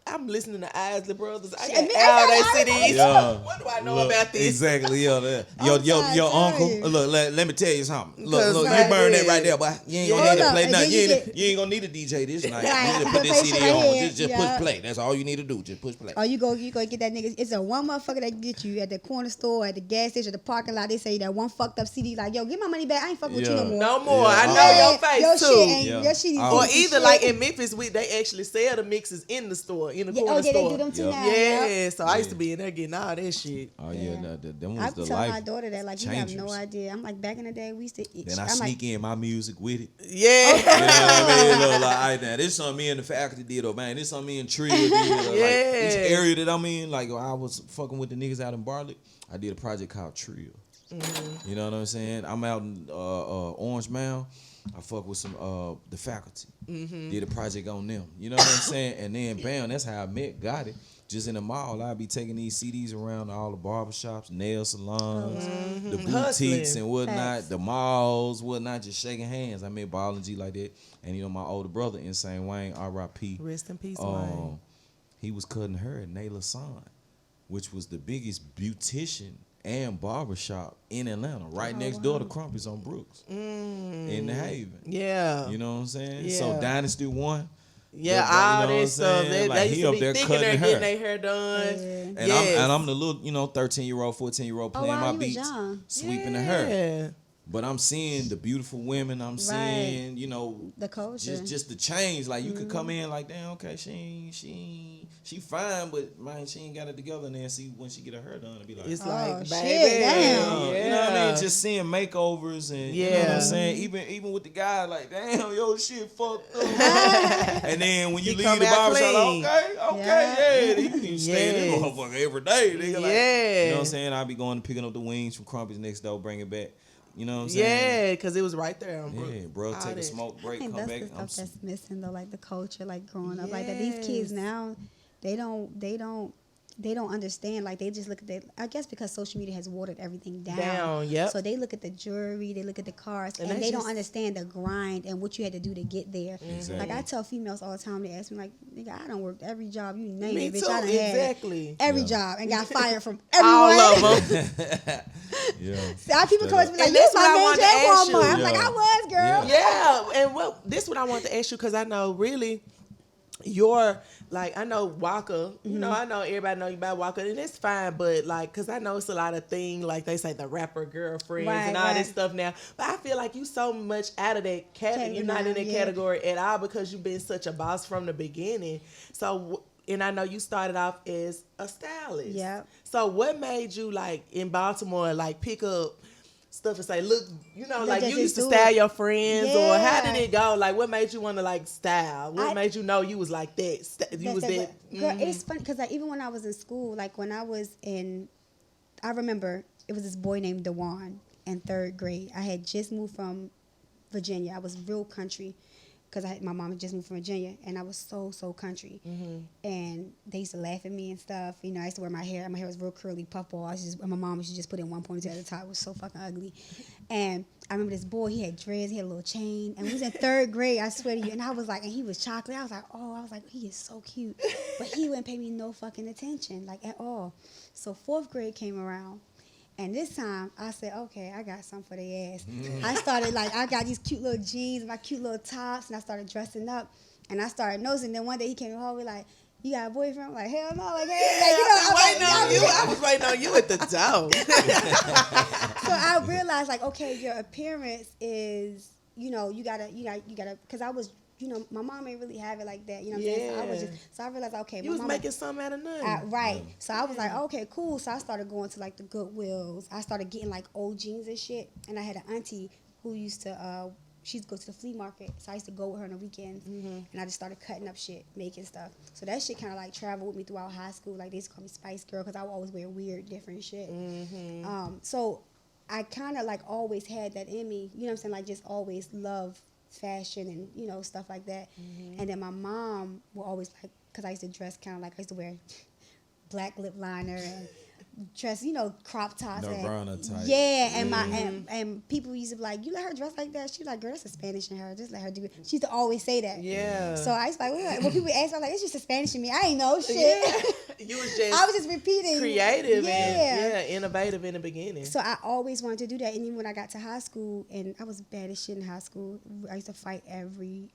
I'm listening to Isley Brothers. I And got me- all I that got CDs. Yeah. What do I know Look, about this? Exactly, yeah. Your I'm trying to your tell uncle. you. Look, let me tell you something. Cause Look, you right burn that there. right there, boy. You ain't gonna Yeah. need to Hold play up, nothing. and You then ain't, you you ain't gonna need a DJ this night. Right. You need to Put put this that CD shit right on. here. Just Yeah. push play. That's all you need to do. Just push play. Or you go get that nigga. It's a one motherfucker that get you at the corner store, at the gas station, at the parking lot. They say that one fucked up CD. Like, yo, get my money back. I ain't fucking with you no Yeah. more. No more. Yeah. I know Uh-uh. your face your too. shit ain't Yeah. your shit. Uh-uh. Or either like in Memphis, they actually sell the mixes in the store, in the Yeah, corner oh yeah, store. they do them too Yeah. now. Yeah, so I used to be in there getting all that shit. Oh yeah, them I was the tell life. my daughter that like you have no changers. idea. I'm like back in the day we used to eat. Then I I'm sneak in my music with it. Yeah. You know what I mean? Look, like, all right, now, this something me and the faculty did, or man, this something me and Tria did. Or, like, this Yeah. area that I'm in, like, I was fucking with the niggas out in Bartlett. I did a project called Tria. You know what I'm saying? I'm out in Orange Mound. I fuck with some the faculty. Did a project on them. You know what I'm saying? And then bam, that's how I got it. Just in the mall, I'd be taking these CDs around to all the barbershops, nail salons, the boutiques Hustling. and whatnot, Facts. the malls, whatnot, just shaking hands. I met Ball and G like that. And you know, my older brother, Insane Wayne, R.I.P. Rest in peace, Wayne. He was cutting her at Nayla's Son, which was the biggest beautician and barbershop in Atlanta, right next door to Crumpets on Brooks in the Haven. Yeah. You know what I'm saying? So Yeah. Dynasty won. Yeah, You know all what I'm that stuff. saying? They Like, used he to up be there thinking cutting they're her. getting their hair done. And Yes. I'm the little, 13-year-old, 14-year-old Oh, playing wow, my you was beats, young. sweeping the hair. Yeah. But I'm seeing the beautiful women. I'm seeing, The culture. just the change. Like you could come in like, damn, okay, she fine, but man, she ain't got it together. And then see when she get her hair done, it'd be like, It's Oh, like, shit, baby. damn. you know what I mean? Just seeing makeovers and you know what Yeah. I'm saying. Even with the guy, like, damn, yo, shit fucked up. And then when you He leave come the out barbershop, clean. like, yeah, you can stay in Yes. this motherfucker every day. Nigga. Like, Yeah. you know what I'm saying? I'll be going and picking up the wings from Crumpets next door, bring it back. You know what I'm saying? Yeah, because it was right there. On Yeah, bro, all take a that. smoke I break, think come that's back. the I'm stuff that's missing though, like the culture, like growing up like that. These kids Yes. now, they don't understand. Like they just look at that. I guess because social media has watered everything down. Yep. So they look at the jewelry, they look at the cars, And and they they don't just- understand the grind and what you had to do to get there. Exactly. Like I tell females all the time, they ask me like, "Nigga, I done worked every job you name Me it, bitch. too, I done exactly. had every Yeah. job and got fired from everyone." All of them. Yeah. See, our people come up to me like, And "You that's what I my wanted manager to at ask Walmart." you. I'm like, Yeah. "I was, girl." Yeah, and well, this is what I want to ask you because I know really your like I know Waka, you know I know everybody know you about Waka and it's fine, but like because I know it's a lot of thing like they say the rapper girlfriends and all Right, this right. stuff now, but I feel like you so much out of that category. You're not in that Yeah. category at all because you've been such a boss from the beginning. So and I know you started off as a stylist. Yep. So what made you like in Baltimore like pick up stuff and say, look, you know, like you used to style your friends, or how did it go? Like, what made you want to like style? What made you know you was like that? You was that. Girl, it's funny because like even when I was in school, like when I was in, I remember it was this boy named Dewan in 3rd grade. I had just moved from Virginia. I was real country because my mom had just moved from Virginia, and I was so country. And they used to laugh at me and stuff. You know, I used to wear my hair. My hair was real curly, puffball. And my mom used to just put in one ponytail at the top. It was so fucking ugly. And I remember this boy, he had dreads, he had a little chain, and we was in 3rd grade, I swear to you, and I was like, and he was chocolate. I was like, he is so cute. But he wouldn't pay me no fucking attention, like at all. So 4th grade came around. And this time, I said, okay, I got something for their ass. I started, like, I got these cute little jeans, my cute little tops, and I started dressing up. And I started noticing. Then one day he came home with, like, you got a boyfriend? I'm like, hell no. Like, hey, like, you know, I was waiting on you at the door. So I realized, like, okay, your appearance is, you know, you gotta, because I was, you know, my mom ain't really have it like that. You know what I'm saying? So I realized, okay, you my was mama, making something out of nothing. right. So I was like, okay, cool. So I started going to like the Goodwills. I started getting like old jeans and shit. And I had an auntie who used to, she used to go to the flea market. So I used to go with her on the weekends. And I just started cutting up shit, making stuff. So that shit kind of like traveled with me throughout high school. Like they used to call me Spice Girl because I would always wear weird, different shit. So I kind of like always had that in me. You know what I'm saying? Like just always loved fashion and, you know, stuff like that. And then my mom will always like, because I used to dress kind of like, I used to wear black lip liner and dress, you know, crop tops. Nirvana type. Yeah, and and people used to be like, you let her dress like that? She was like, girl, that's a Spanish in her. Just let her do it. She used to always say that. Yeah. So I was like, when people ask me, I'm like, it's just a Spanish in me. I ain't know shit. Yeah. You was just I was just repeating. creative and innovative in the beginning. So I always wanted to do that. And even when I got to high school, and I was bad as shit in high school, I used to fight every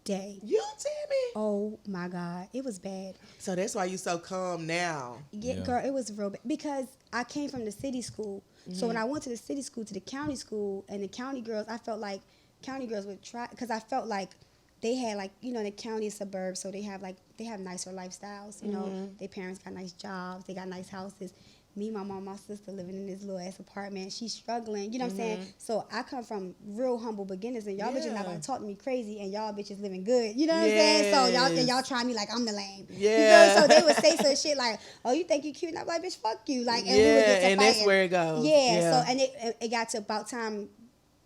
day. You tell me. Oh my God, it was bad. So that's why you so calm now. Yeah, girl, it was real bad because I came from the city school. So when I went to the city school, to the county school, and the county girls, I felt like county girls would try, because I felt like they had like, you know, the county suburbs, so they have nicer lifestyles. You know, their parents got nice jobs, they got nice houses. Me, my mom, my sister living in this little ass apartment. She's struggling. You know what I'm saying? So I come from real humble beginners, and y'all bitches not about to talk to me crazy, and y'all bitches living good. You know what I'm saying? So y'all try me like I'm the lame. Yeah. You know? So they would say some shit like, "Oh, you think you cute?" And I'm like, "Bitch, fuck you!" Like, and we would get to and fighting. that's where it goes. Yeah. So and it got to about time,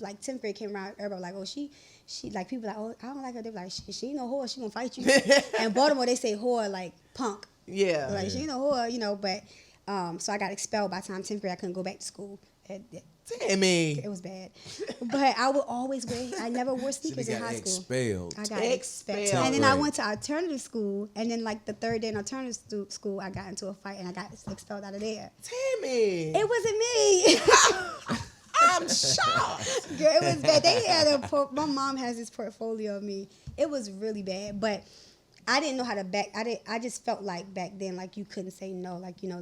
like 10th grade came around. Everybody was like, "Oh, she." Like people like, "Oh, I don't like her." They be like, she ain't no whore. She gonna fight you." And Baltimore, they say whore like punk. Yeah. Like she ain't no whore, you know, but. So I got expelled by the time 10th grade. I couldn't go back to school. Tammy. It was bad. But I would always wear, I never wore sneakers in high school. Expelled. I got expelled. And then I went to alternative school, and then like the 3rd day in alternative school, I got into a fight, and I got expelled out of there. Tammy. It wasn't me. I'm shocked. Girl, it was bad. They had my mom has this portfolio of me. It was really bad, but I didn't know how to I just felt like back then, like you couldn't say no, like you know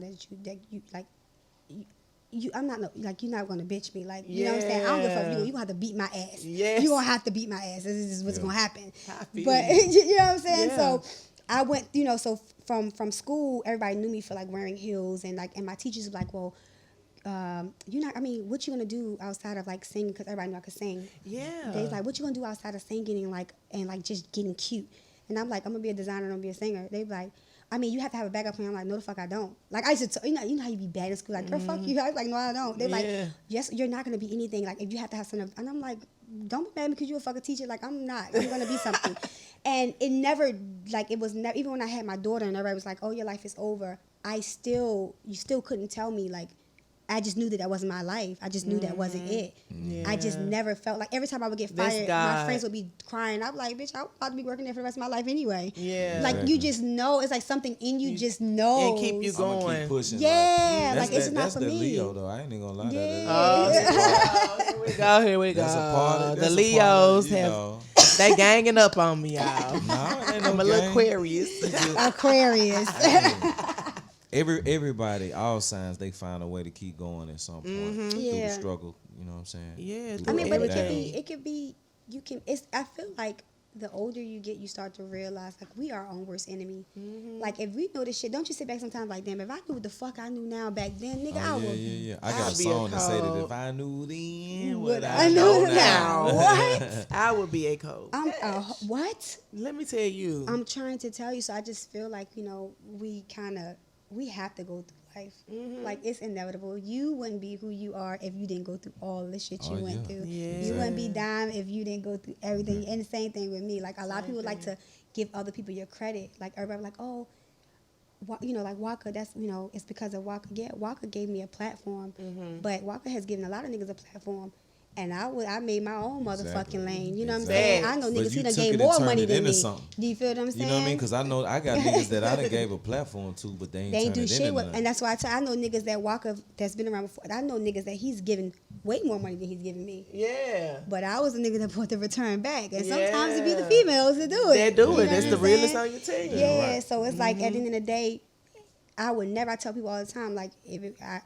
I'm not like you're not gonna bitch me, like you know what I'm saying. I don't give a fuck. You gonna have to beat my ass. Yes. You gonna have to beat my ass. This is what's gonna happen. But you know what I'm saying. Yeah. So I went, you know, so from school, everybody knew me for like wearing heels, and like, and my teachers were like, well. What you gonna do outside of like singing? Because everybody knew I could sing. Yeah. They was like, what you gonna do outside of singing and like just getting cute? And I'm like, I'm gonna be a designer, I'm gonna be a singer. They be like, I mean, you have to have a backup plan. I'm like, no, the fuck, I don't. Like, I used to, you know how you be bad in school, like, girl, fuck you. I was like, no, I don't. They're like, yes, you're not gonna be anything. Like, if you have to have something, and I'm like, don't be mad because you're a fucking teacher. Like, I'm not. I'm gonna be something. And it never, like, it was never. Even when I had my daughter, and everybody was like, oh, your life is over. You still couldn't tell me, like. I just knew that wasn't my life. I just knew that wasn't it. Yeah. I just never felt like every time I would get fired, my friends would be crying. I'm like, bitch, I'm about to be working there for the rest of my life anyway. Yeah. Like, you just know. It's like something in you just knows. And keep you going. Keep pushing. Yeah. Like it's not for me. That's the Leo, though. I ain't even gonna lie. Here we go. That's a part of the Leos they ganging up on me, y'all. No, it ain't no I'm a little Aquarius. Aquarius. Everybody, all signs, they find a way to keep going at some point through the struggle. You know what I'm saying? Yeah. I mean, but it could be. You can. I feel like the older you get, you start to realize like we are our own worst enemy. Like if we know this shit, don't you sit back sometimes like, damn, if I knew what the fuck I knew now back then, nigga, I would. Yeah. I got a I'd be a song that say that cold. if I knew then What what I I know know now. now. What? I would be a cold. What? Let me tell you. I'm trying to tell you. So I just feel like, you know, we have to go through life. Like it's inevitable. You wouldn't be who you are if you didn't go through all the shit you went through. Yeah. You wouldn't be dime if you didn't go through everything. And the same thing with me. Like a lot of people like to give other people your credit. Like everybody like, oh, you know, like Waka, that's, you know, it's because of Waka. Yeah, Waka gave me a platform, but Waka has given a lot of niggas a platform. And I made my own motherfucking lane. You know what I'm saying? I know But niggas you who done took gave it and more turned money it than into me. something. Do you feel what I'm saying? You know what I mean? Because I know I got niggas that I done gave a platform to, but they They ain't ain't do turned it shit into with, nothing. and that's why I know niggas that Waka that's been around before. I know niggas that he's given way more money than he's giving me. Yeah. But I was a nigga that brought the return back, and sometimes it be the Yeah. females that do it. They do You it. know That's what the I'm realest saying? on your team. Yeah, right. so it's like at the end of the day, I would never. I tell people all the time, like if I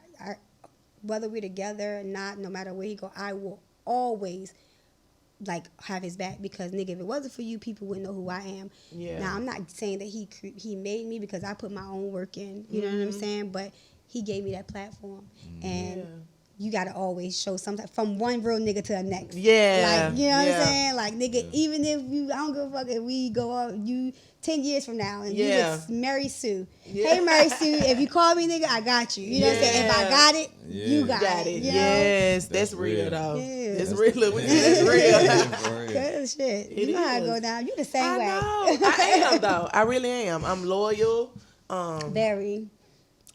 whether we're together or not, no matter where he go, I will always like have his back because nigga, if it wasn't for you, people wouldn't know who I am. Yeah. Now I'm not saying that he made me because I put my own work in. You know what I'm saying? But he gave me that platform, and Yeah. you gotta always show something from one real nigga to the next. Yeah. Like, you know what Yeah. I'm saying? Like, nigga, even if I don't give a fuck if we go out, 10 years from now and Yeah. you with Mary Sue. Yeah. Hey, Mary Sue, if you call me, nigga, I got you. You know what I'm saying? If I Yeah. got it, Yeah. you got, Got it. it. You know? Yes, that's That's real real. though. Yeah. That's real. That's real. For real. Cause shit, It you know how it is. go down. You the same I way. know. I am though. I really am. I'm loyal. Very.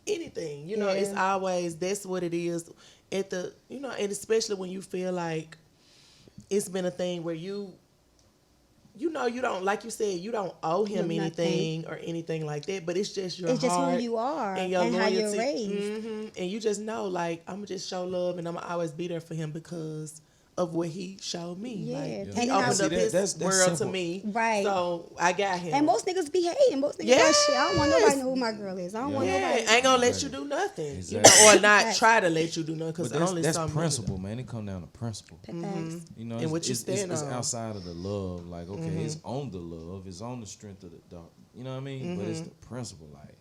Anything. You know, Yeah. it's always that's what it is. At the and especially when you feel like it's been a thing where you don't, like you said, you don't owe him Nothing. anything or anything like that, but it's just your It's just heart who you are and your and how loyalty. you're raised. And you just know, like, I'm gonna just show love and I'm gonna always be there for him because of what he showed me. Yeah. Like, And he then I- opened See, up that- his that's world to simple. me. Right. So I got him. And most niggas be hating. Most niggas like shit. I don't want nobody to know who my girl is. I don't want yeah, nobody. I ain't gonna let you do nothing. Exactly. Or not Facts. try to let you do nothing because But only that's some niggas- principle, man. It come down to principle. Facts. You know, And what you stand it's on. outside of the love. Like, okay, it's on the love, it's on the strength of the dog. You know what I mean? But it's the principle. Like,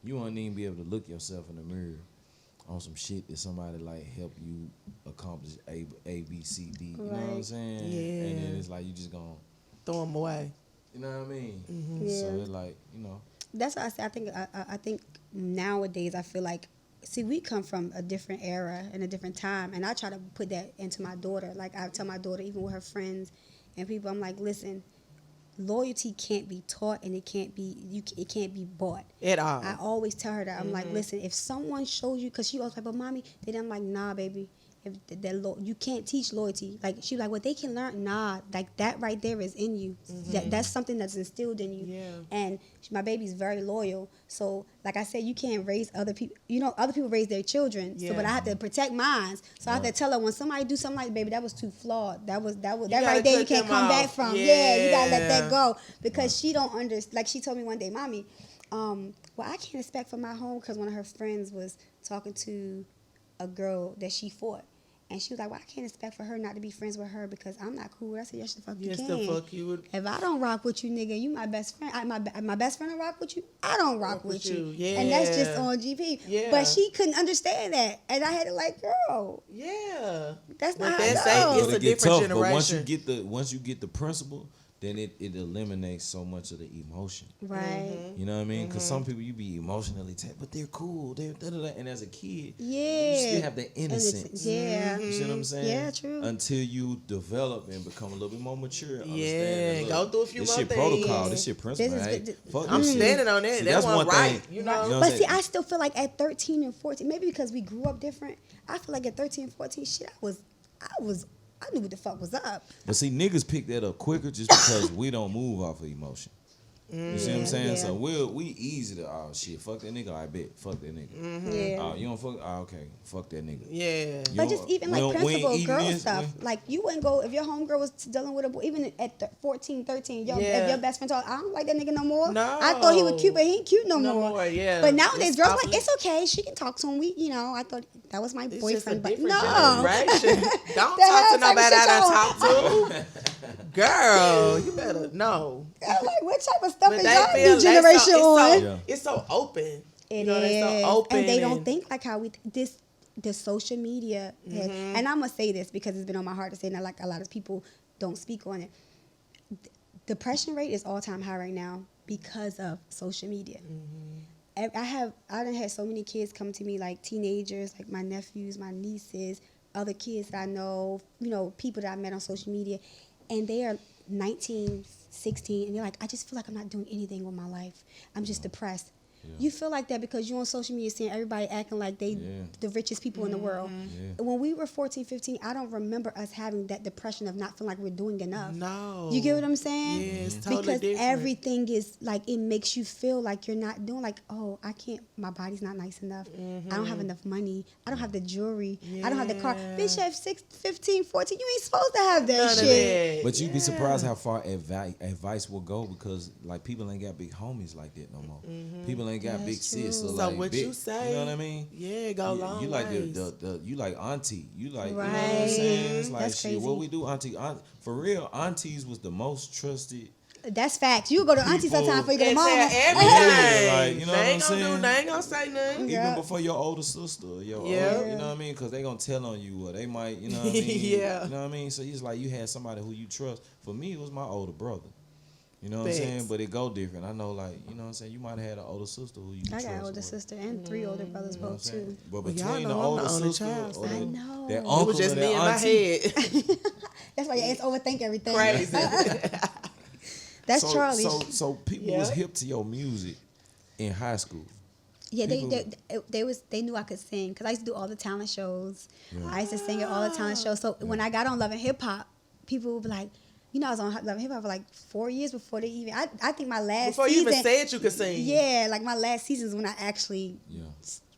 you won't even be able to look yourself in the mirror on some shit that somebody like help you accomplish A, B, C, D. You know what I'm Right. saying? Yeah. And then it's like you just gonna, throw him away. you know what I mean? Yeah. So it's like, you know. That's what I say. I think nowadays I feel like, see, we come from a different era and a different time, and I try to put that into my daughter. Like I tell my daughter, even with her friends and people, I'm like, listen, loyalty can't be taught and it can't be bought. At all. I always tell her that. I'm like, listen, if someone shows you, because she always like, but mommy, then I'm like, nah, baby. If you can't teach loyalty. Like, she like, well, they can learn. Nah, like that right there is in you. That's something that's instilled in you. Yeah. And my baby's very loyal. So, like I said, you can't raise other people. You know, other people raise their children. So, Yeah. but I have to protect mine. So I have to tell her when somebody do something like, baby, that was too flawed. That gotta right there you cut can't them come back off. from. Yeah, you gotta let that Yeah. go because she don't understand. Like she told me one day, mommy, well, I can't expect from my home because one of her friends was talking to a girl that she fought. And she was like, well, I can't expect for her not to be friends with her because I'm not cool with her. I said, yes, the fuck you Yes, can. the fuck you would. If I don't rock with you, nigga, you my best friend. My best friend will rock with you. I don't rock with you. Yeah. And that's just on GP. Yeah. But she couldn't understand that. And I had to like, girl, Yeah. that's But not that's how it It's But a it get different tough. But once you generation. get the principle, then it eliminates so much of the emotion. Right. You know what I mean? Because some people you be emotionally attached, but they're cool. They're da-da-da. And as a kid, Yeah. you still have that innocence. Yeah. You see what I'm saying? Yeah, true. Until you develop and become a little bit more mature. Understand Yeah, that, go look, through a few this more shit things. protocol. Yeah. This shit principle. This is Hey, good. fuck I'm this shit. standing on that. See, That that's one one right. thing. You know? You know what But I'm see, saying? I still feel like at 13 and 14, maybe because we grew up different, I feel like at 13 and 14, shit, I knew what the fuck was up. But see, niggas pick that up quicker just because we don't move off of emotion. You see what I'm saying? Yeah. So we easy to, oh shit, fuck that nigga. I bet, fuck that nigga. Yeah. Oh, you don't fuck? Oh, okay, fuck that nigga. Yeah. You But know, just even we like don't- we ain't principal eating girl this, stuff. we- Like you wouldn't go, if your homegirl was dealing with a boy, even at 14, 13, if Yeah. your best friend told, I don't like that nigga no more. No. I thought he was cute, but he ain't cute no No more. more, yeah. But nowadays, It's girls off like, the- it's okay. She can talk to him. I thought that was my It's boyfriend. just a But different no. generation. Don't The talk hell to type nobody shit I done y'all- talked to. Girl, you better know. I'm like, what type of stuff But is they y'all feel new generation on? Yeah. It's so open. It They so is. open And they don't think like how the social media has, Mm-hmm. and I'm gonna say this because it's been on my heart to say, and like a lot of people don't speak on it. Depression rate is all time high right now because of social media. Mm-hmm. I done had so many kids come to me, like teenagers, like my nephews, my nieces, other kids that I know, people that I met on social media, and they are 19, 16, and they're like, I just feel like I'm not doing anything with my life. I'm just depressed. Yeah. You feel like that because you're on social media seeing everybody acting like they the richest people in the world. Yeah. When we were 14, 15, I don't remember us having that depression of not feeling like we're doing enough. No. You get what I'm saying? Yeah, it's totally because different. everything is like, it makes you feel like you're not doing, like, oh, I can't, my body's not nice enough. I don't have enough money. I don't have the jewelry. I don't have the car. Yeah. Bitch, at 15, 14, you ain't supposed to have that None of shit. that. But you'd be surprised how far advice will go because like people ain't got big homies like that no more. People ain't got That's big sis or true. So like what big, you say? You know what I mean? Yeah, go long You like ways. the you like auntie. You like you know what I'm Right. saying? It's like That's shit. What crazy. we do, auntie? For real, aunties was the most trusted. That's facts. You go to auntie People- sometime before you go to And mama. tell everything. Yeah, like, you know they what ain't I'm gonna saying? do. They ain't gonna say nothing. Yeah. Even before your older sister, your Yeah. older, you know what I mean? Because they gonna tell on you, or they might, you know what I mean? Yeah. You know what I mean? So it's like you had somebody who you trust. For me, it was my older brother. You know what I'm Facts. saying? But it go different. I know, like, you know what I'm saying? You might have had an older sister who you I trust. got an older or- sister and 3 older brothers, You know what I'm both saying? too. But Well, y'all between the know I'm older the only sister child, or so- I the- know. that It uncle It was just or me that in my auntie. head. That's why your aunts overthink everything. Crazy. That's Charlie. So people was hip to your music in high school. Yeah, People- they knew I could sing because I used to do all the talent shows. I used to sing at all the talent shows. So when I got on Love and Hip Hop, people would be like, I was on Love and Hip Hop for like 4 years before they even. I think my last Before you season. even said you could sing. Yeah, like my last season is when I actually Yeah.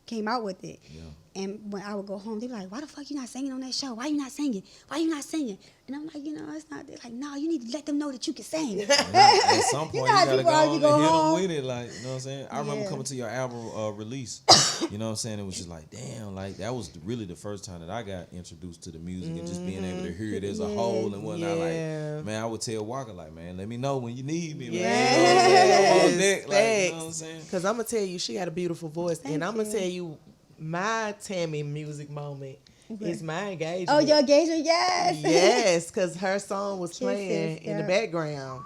came out with it. Yeah. And when I would go home, they'd be like, why the fuck you not singing on that show? Why you not singing? Why you not singing? And I'm like, it's not. They're like, no, you need to let them know that you can sing. At some point, You you, know how gotta people go are, on you and go hit them home. with it. Like, you know what I'm saying? I remember Yeah. coming to your album release. You know what I'm saying? It was just like, damn, like that was really the first time that I got introduced to the music and just being able to hear it as a whole and whatnot. Yeah. Like, man, I would tell Waka, like, man, let me know when you need me. Like, Yes. you know what I'm saying? I'm on deck. Like, you know what I'm Facts. saying? Because I'm going to tell you, she got a beautiful voice. Thank and I'm going you. to tell you, my Tammy music moment is my engagement. Oh, your engagement, yes. Yes, because her song was Kisses, playing in the yeah. background.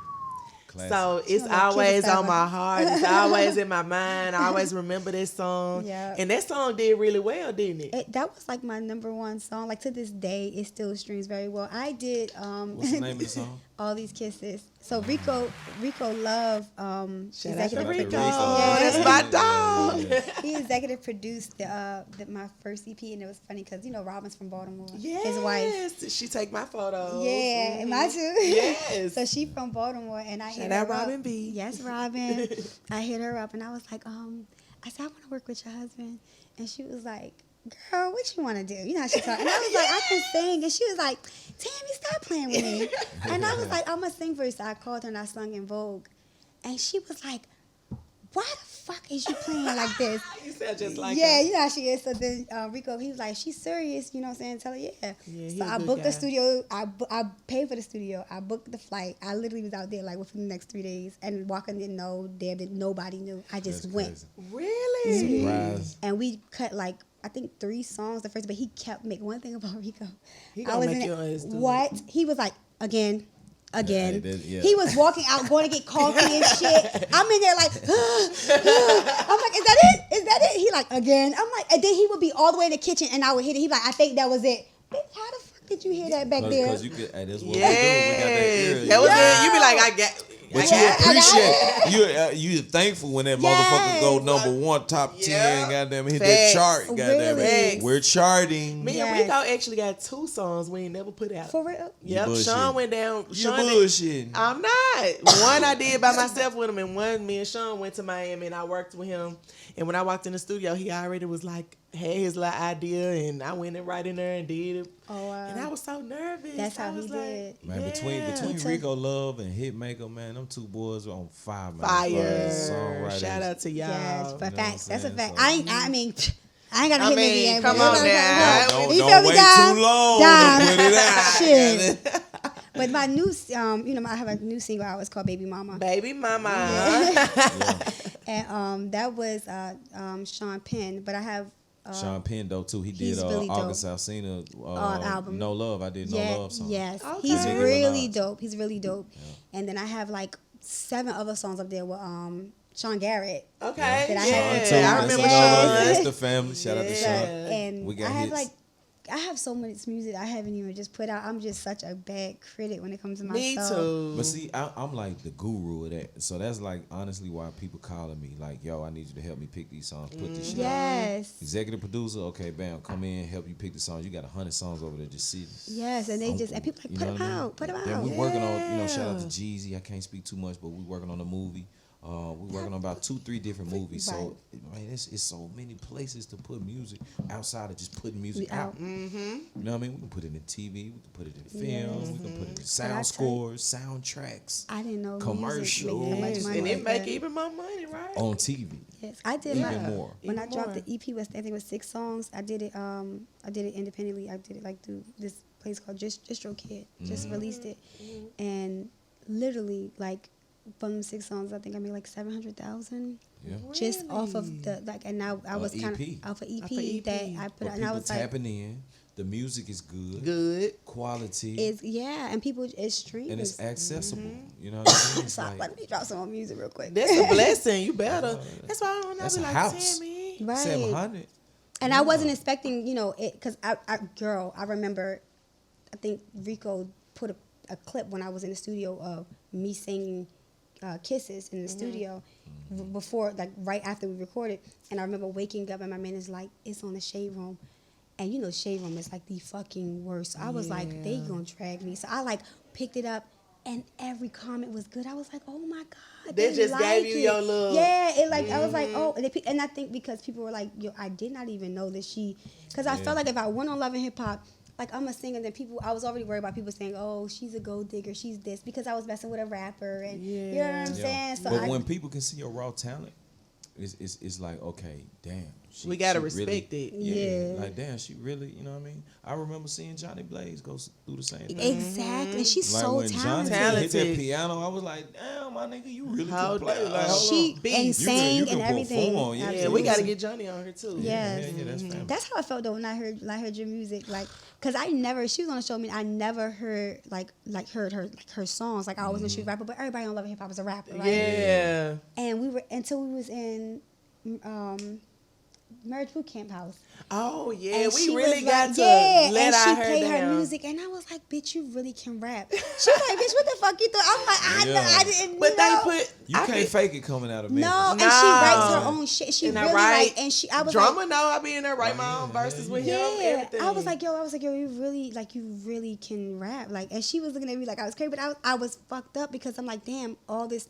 Classic. So it's Smell like always kisses on ever. my heart. It's always in my mind. I always remember this song. Yeah. And that song did really well, didn't it? That was like my number one song. Like to this day, it still streams very well. I did What's the name of the song? All These Kisses. So Rico Love, Shout out to executive Rico. Rico. Oh, that's my dog. he executive produced my first EP, and it was funny because Robin's from Baltimore. Yes. His wife. She take my photos. Yeah, and mine too. Yes. So she from Baltimore, and I hit Shout out her Robin up. B. Yes, Robin. I hit her up, and I was like, I said I want to work with your husband, and she was like, girl, what you want to do? You know how she talk. And I was like, I can sing, and she was like, Tammy, stop playing with me. And I was like, I'm gonna sing for you. So I called her and I sung in Vogue, and she was like, why the fuck is you playing like this? You sound just like Yeah, her. you know how she is. So then Rico, he was like, she's serious, you know what I'm saying? Tell her, yeah. Yeah, he So a I good booked guy. the studio. I paid for the studio. I booked the flight. I literally was out there like within the next 3 days. And Waka didn't know, Deb didn't, nobody knew. I just That's went. crazy. Really? Surprise. And we cut like, I think 3 songs the first, but he kept making one thing about Rico. He I gonna was make in it. your ass do it. What? He was like, again. Yeah, He was walking out, going to get coffee and shit. I'm in there like, I'm like, is that it? Is that it? He like, again. I'm like, and then he would be all the way in the kitchen and I would hit it. He like, I think that was it. Bitch, how the fuck did you hear that back there? Because you could, hey, that's what Yes. we do. We got that ear. That was Yeah. it. You be like, I got. But I you got- appreciate you thankful when that motherfucker go Yes. number 1, top 10, Yeah. goddamn it, hit Facts. that chart, goddamn Really? it. We're charting. Me Yes. and Rico actually got 2 songs we ain't never put out. For real? Yep, bullshitting. Sean went down. You Sean did- bullshitting. I'm not. One I did by myself with him, and one me and Sean went to Miami and I worked with him. And when I walked in the studio, he already was like, had his little idea, and I went in right in there and did it. Oh, wow. And I was so nervous. That's how I was he like, did. Man, yeah. between He took- Rico Love and Hitmaker, man, them 2 boys were on fire, man. Fire. Songwriters. Shout out to y'all. Yes, but You know facts. what I'm That's a saying? fact. So- I mean, I ain't got to I hit mean, me yet. come but on you know, now. you Don't feel me, wait guys? too long Dime. to put it out. Shit. But my new, I have a new single out. It's called Baby Mama. Baby mama. And that was Sean Penn. But I have Sean Penn though too. He he's did really dope. August Alsina album. No Love. I did No Love song. Yes, Okay. he's Nicki really Minaj. dope. He's really dope. Yeah. And then I have like 7 other songs up there with Sean Garrett. Okay. That I Sean have- too. I That's remember another one. Sean. That's the family. Shout out to Sean. And We got I have hits. I have so much music I haven't even just put out. I'm just such a bad critic when it comes to myself. Me too. But see, I'm like the guru of that. So that's like honestly why people calling me like, yo, I need you to help me pick these songs, put this shit out. Yes. Executive producer, okay, bam, come in, help you pick the songs. You got 100 songs over there just sitting. Yes, and they just and people like You put know them what I mean? out, put them Then out. we working on, shout out to Jeezy. I can't speak too much, but we working on a movie. We working on about 2-3 different movies. So man, it's so many places to put music outside of just putting music out. Mm-hmm. You know what I mean? We can put it in TV, we can put it in film, we can put it in I sound tell you- scores, soundtracks, I didn't know Commercial. music made that much money. And it like make that. even more money, right? on TV. Yes, I did Even my, more. when I Even dropped more. the EP was I think it was 6 songs. I did it independently. I did it like through this place called Distro Kid. Just released it, and literally like from them 6 songs, I think I made like 700,000 Yeah. just off of the like. And now I was kind EP. of off of Off EP of EP. that I put But out, and I people was like, tapping in. The music is good. Good. Quality. it's and people it's streams. and it's accessible. You know what I mean? It's So like, let me drop some more music real quick. That's a blessing. You better. That's why I don't know. That's be a like, house. Tammy. Right. 700. And I wasn't expecting, it, because I remember, I think Rico put a clip when I was in the studio of me singing Kisses in the studio before, like right after we recorded. And I remember waking up and my man is like, it's on the Shade Room. And Shade Room is like the fucking worst. So I was like, they gonna drag me. So I like picked it up and every comment was good. I was like, oh my God. They just like gave you it. your little- Yeah, it like, I was like, oh. And I think because people were like, yo, I did not even know that because I felt like if I went on Love and Hip Hop, like I'm a singer, then I was already worried about people saying, oh, she's a gold digger, she's this, because I was messing with a rapper. And you know what I'm saying? So But when people can see your raw talent, it's like, okay, damn. We gotta she respect really, it. Yeah. Like, damn, she really, you know what I mean? I remember seeing Johnny Blaze go through the same thing. Exactly. She's Like so when talented. Johnny hit that Talented. piano, I was like, damn, my nigga, you really How can play. the- Like, hold She on. Beast. and You sang can and everything. perform, yeah. Yeah, we got to Absolutely. get Johnny on here too. Yes. Yeah, that's family. That's how I felt though when I heard your music, like, cause she was on the show. I never heard heard her songs. Like I always knew she was a rapper, but everybody on Love and Hip Hop is a rapper, right? Yeah. And we were until we was in Marriage Boot Camp House. Oh yeah, And we she really was got like, to yeah, let and our she hair played down. her music, and I was like, "Bitch, you really can rap." She was like, "Bitch, what the fuck you thought?" I'm like, I didn't But know. they put You can't fake it coming out of Memphis. No, and No. she writes her own shit. She And I really write like, and I was Drumma like, know I be in there write my own verses with him. yeah. Everything. I was like, yo, you really can rap. Like, and she was looking at me like I was crazy, but I was fucked up because I'm like, damn, all this,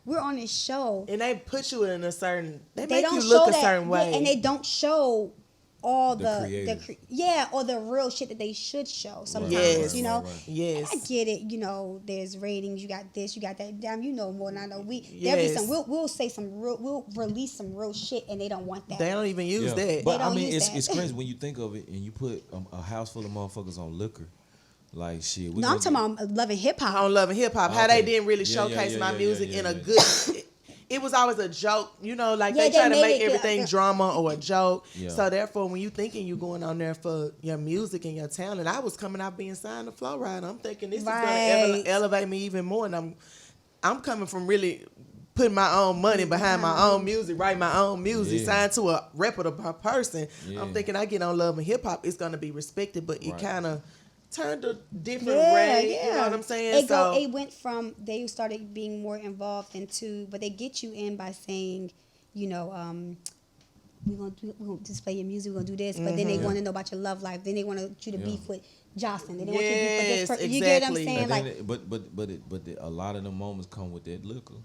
we're on this show. and they put you in a certain. They They make don't you show look a that, certain way. yeah, and they don't show all The the creative. or the real shit that they should show sometimes. Yes. Right. Yes. I get it. There's ratings. You got this. You got that. Damn, you know more than I know. There'll be Yes. some. We'll say some real. We'll release some real shit, and they don't want that. They don't even use Yeah. that. But They I don't mean, use it's that. crazy when you think of it and you put a house full of motherfuckers on liquor. Like, shit. No, I'm talking about loving hip hop. on Love and Hip Hop, how Okay. they didn't really Yeah, showcase yeah, my yeah, music yeah, in a yeah. good. It was always a joke, like Yeah, they try to they make made it everything good. drama or a joke. Yeah. So therefore, when you thinking you going on there for your music and your talent, I was coming out being signed to Flow Ride. I'm thinking this is Right. going to elevate me even more, and I'm coming from really putting my own money behind my own music, write my own music, Yeah. signed to a reputable person. Yeah. I'm thinking I get on Love and Hip Hop, it's going to be respected, but it Right. kind of turned a different way. You know what I'm saying? It went from they started being more involved into, but they get you in by saying, we're gonna display your music, we're gonna do this, but then they want to know about your love life. Then they want you to Yeah. beef with Jocelyn. Then they want you to beef with this Yes, person. You get what I'm exactly. saying? And Like, then a lot of the moments come with that liquor.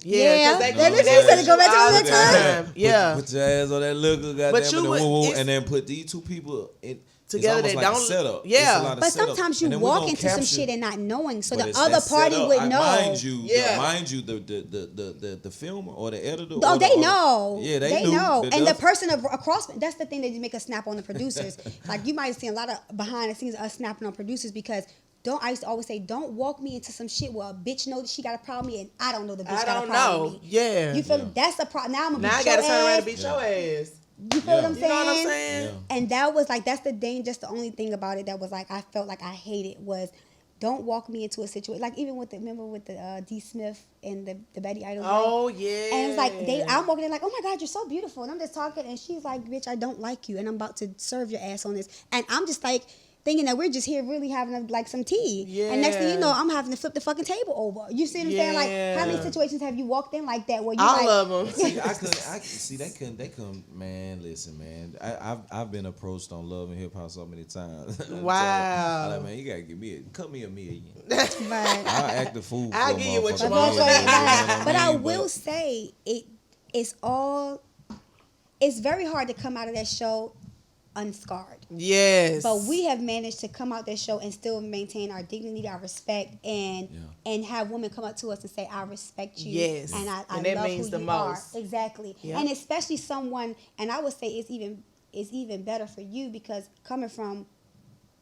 Yeah, 'cause Yeah. they That do nigga that said with to go back you to all that the time. Yeah. Put your ass on that liquor, goddamn, you would- it's- and then put these two people Together, It's they almost like a don't- setup. yeah. It's a lot of but setup. sometimes you And then we walk gonna into some capture- shit and not knowing, so but the it's other that party setup. would I- know. Mind you, Yeah. the filmer or the editor. Oh, or they the, know. Yeah, they knew. know. That And the that's- person across, that's the thing that you make us snap on the producers. Like, you might see a lot of behind the scenes of us snapping on producers because I used to always say, don't walk me into some shit where a bitch know that she got a problem with me and I don't know the bitch I got a don't problem know. with me. Yeah. You feel me? That's the problem. Now I'm gonna Now I beat gotta your turn around ass. and beat your ass. You feel what I'm You saying? know what I'm saying? Yeah. And that was like, that's the thing. Just the only thing about it that was like, I felt like I hated was, don't walk me into a situation like even with the D Smith and the Betty Idol. Oh girl. yeah. And it's like I'm walking in like, oh my God, you're so beautiful, and I'm just talking, and she's like, bitch, I don't like you, and I'm about to serve your ass on this, and I'm just like thinking that we're just here really having like some tea. Yeah. And next thing you know, I'm having to flip the fucking table over. You see what I'm saying? Like, how many Yeah. situations have you walked in like that where you all like, of them. See, they couldn't. Man, listen, man. I've been approached on Love and Hip Hop so many times. Wow. I'm like, man, you gotta cut me a million. but I'll act the fool. I'll for a give you what motherfucker. you But, want. You know what but I mean? will say it's very hard to come out of that show unscarred. Yes. But we have managed to come out that show and still maintain our dignity, our respect, and have women come up to us and say, "I respect you." Yes. and I And that love means who the you most. are. Exactly, Yep. and especially someone. And I would say it's even better for you because coming from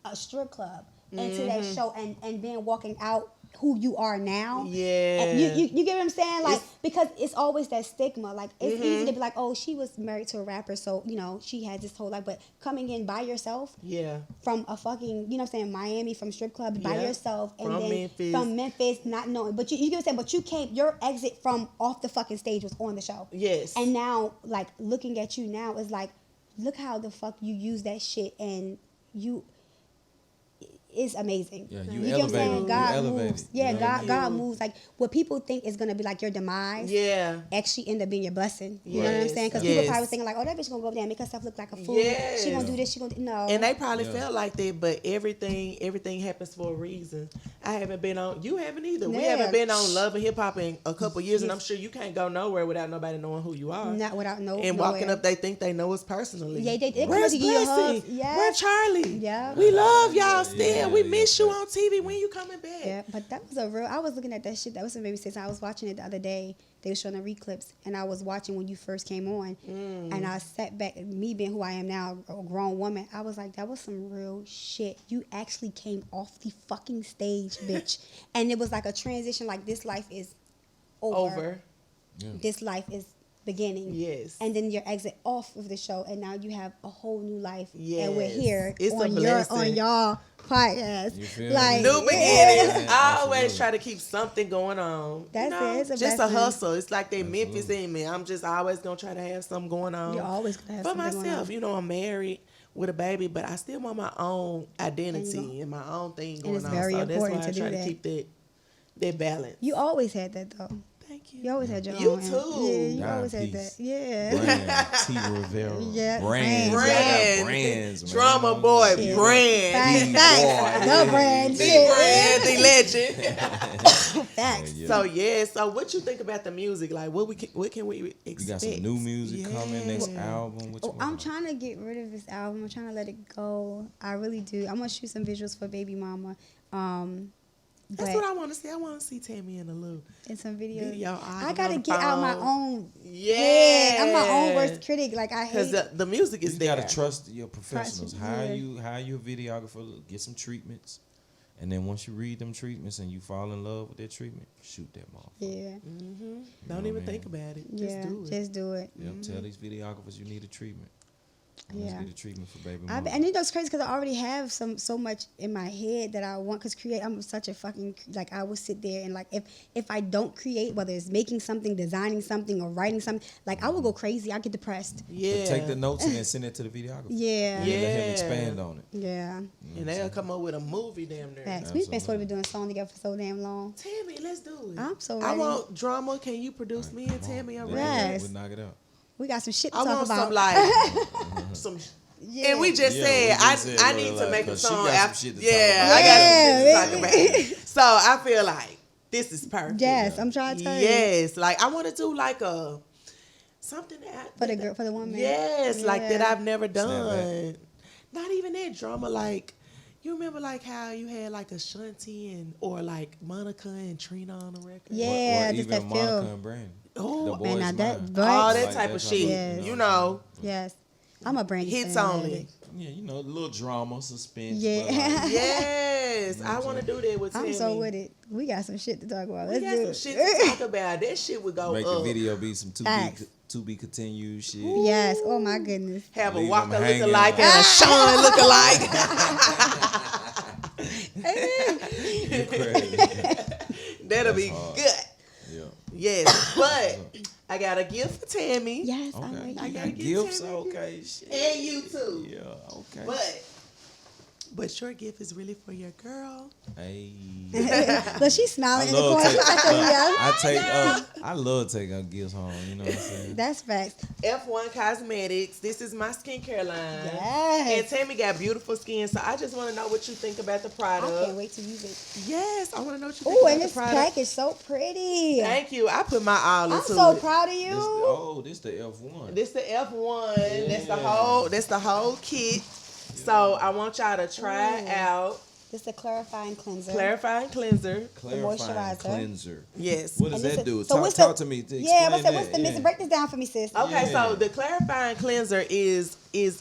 a strip club into that show and then walking out who you are now. Yeah. And you get what I'm saying? Like, It's- because it's always that stigma. Like, it's easy to be like, oh, she was married to a rapper, so, you know, she had this whole life. But coming in by yourself Yeah. from a fucking, you know what I'm saying, Miami, from strip club by Yeah. yourself. And From then Memphis. from Memphis, not knowing. But you get what I'm saying? But you came, your exit from off the fucking stage was on the show. Yes. And now, like, looking at you now is like, look how the fuck you use that shit, and it's amazing. Yeah, you you get what I'm saying? elevated. God You elevated. moves. Yeah, You know what I God mean? moves. Like, what people think is gonna be like your demise, Yeah. actually end up being your blessing. You know what I'm Yes. saying? Because Yes. people probably thinking like, oh, that bitch gonna go over there and make herself look like a fool. Yes. She gonna do this. She gonna do no. And they probably Yeah. felt like that, but everything happens for a reason. I haven't been on. You haven't either. We Yeah. haven't been on Love and Hip Hop in a couple years, and I'm sure you can't go nowhere without nobody knowing who you are. Not without no. And nowhere. walking up, they think they know us personally. Yeah, they come Where's to give you a hug. Blessing? Yeah. Where's Charlie? Yeah. We love y'all still. yeah, we yeah, miss you facts. on TV. When you coming back? Yeah, but that was a real. I was looking at that shit. That was some baby sis. I was watching it the other day. They were showing the reclips, and I was watching when you first came on, and I sat back. Me being who I am now, a grown woman, I was like, that was some real shit. You actually came off the fucking stage, bitch, and it was like a transition. Like, this life is over. Yeah. This life is beginning. Yes. And then your exit off of the show, and now you have a whole new life. And we're Yes. here It's a on blessing. y'all podcast. You feel Like, me? New yeah. beginnings. I always Absolutely. try to keep something going on. That's it. It's a just a blessing. hustle. It's like that Memphis in me. I'm just always gonna try to have something going on. You're always gonna have for something going myself. on. You know, I'm married with a baby, but I still want my own identity And and my own thing going it's on. very so that's important why I to try do to that. keep that balance. You always had that though. Thank you. You always had your You own. too. Yeah, you Dime always had piece. that. Yeah. Brand, T. Rivera. Yeah, Brands. brands. I got brands, man. Drumma Boy, Yeah. brand. Facts. boy, No yeah. brand. The Shit. brand, the legend. Facts. Yeah. So what you think about the music? Like, what can we expect? You got some new music coming next album. What you Oh, I'm want? trying to get rid of this album. I'm trying to let it go. I really do. I'm gonna shoot some visuals for Baby Mama. That's But what I want to see. I want to see Tammy in the loop. in some videos. Video, I gotta get out my own. Yeah, I'm my own worst critic. Like, I hate. because the music is You there. gotta trust your professionals. Yeah. Hire you a videographer, get some treatments, and then once you read them treatments and you fall in love with that treatment, shoot that motherfucker. Yeah. Don't know even what I think about it. Yeah. Just do it. Just do it. Yep, tell these videographers you need a treatment. Let's Yeah. get a treatment for baby And mama. you know it's crazy because I already have so much in my head that I want. Because I'm such a fucking, like, I will sit there and, like, if I don't create, whether it's making something, designing something, or writing something, like, I will go crazy. I get depressed. Yeah. But take the notes and then send it to the videographer. Yeah. And then let him Yeah. expand on it. Yeah. And they'll come up with a movie damn near. Facts. We've been supposed to Absolutely. be doing a song together for so damn long. Tammy, let's do it. I'm so I ready. want drama. Can you produce me and Come on. Tammy? Yes. We'll knock it out. We got some shit to I talk want about. some like some. Yeah. And we just Yeah, said, we just said, I look, need to like, make a 'cause she song got some after. shit to Yeah, talk I got some shit to Yeah. talk about. So I feel like this is perfect. Yes, I'm trying to tell you. Yes, like I want to do like a something that For the woman. Yes, like that Yeah. I've never Snapback. done. Not even that drama. Like you remember, like how you had like Ashanti or like Monica and Trina on the record. Yeah, or just even that Monica feel. and Brandon. Oh, The man, now Boys that- Mine. but- all that Like type of shit. Yes. You know, Yes. I'm a Brandy hits fan. only. Yeah, you know, a little drama, suspense. Yeah. But like, Yes, I want to do that with Tammy. I'm so with it. We got some shit to talk about. We Let's got do some it. shit to talk about. That shit would go make up. the video be some Facts. to be continued shit. Yes. Oh my goodness. Have a Leave Waka them hanging look-alike like- and a Sean look-alike. You crazy. That'll be hard. good. Yeah. Yes, but I got a gift for Tammy. Yes. Okay. I'm You ready. got gifts? Okay. Shit. And you too. Yeah. Okay. But your gift is really for your girl. Hey. Look, she's smiling I in the love corner. take, I love taking gifts home. You know what I'm saying? That's facts. F1 Cosmetics. This is my skincare line. Yes. And Tammy got beautiful skin, so I just want to know what you think about the I product. can't wait to use it. Yes, I want to know what you think Oh, about and the this product. package so pretty. Thank you. I put my all I'm into so it. proud of you. This the F1. This the F1. That's the Yeah. whole kit. So I want y'all to try it out. This is a clarifying cleanser. Clarifying cleanser. Clarifying moisturizer. cleanser. Yes. What does And this that is- do? so what's Talk the- to me. To Yeah, explain what's the that. missing? Break this down for me, sis. Okay, Yeah. so the clarifying cleanser is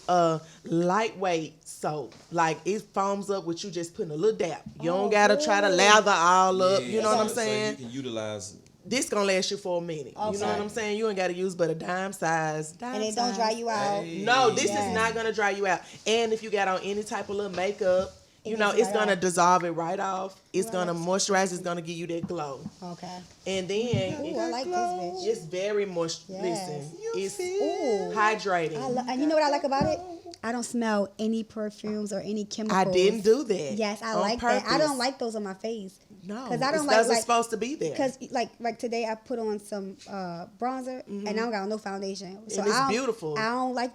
a lightweight soap. Like it foams up with you just putting a little dab. You don't gotta try to good. lather all up. Yeah, You know what I'm so saying? you can utilize. This gonna last you for a minute. You know Okay. what I'm saying? You ain't gotta use but a dime size. And it don't dry you out. Hey. No, this Yes. is not gonna dry you out. And if you got on any type of little makeup, It you know, gets it's right gonna off. dissolve it right off. It's Right. gonna moisturize. It's gonna give you that glow. Okay. And then Ooh, I like this bitch. it's very moist. Yes. Listen, it's Ooh. hydrating. And you know what I like about it? I don't smell any perfumes or any chemicals. I didn't do that. Yes, I on like that. I purpose. don't like those on my face. No, 'Cause I don't it's like- those are like- supposed to be there. Because like today I put on some bronzer and I don't got no foundation. So And it's I don't- beautiful. I don't like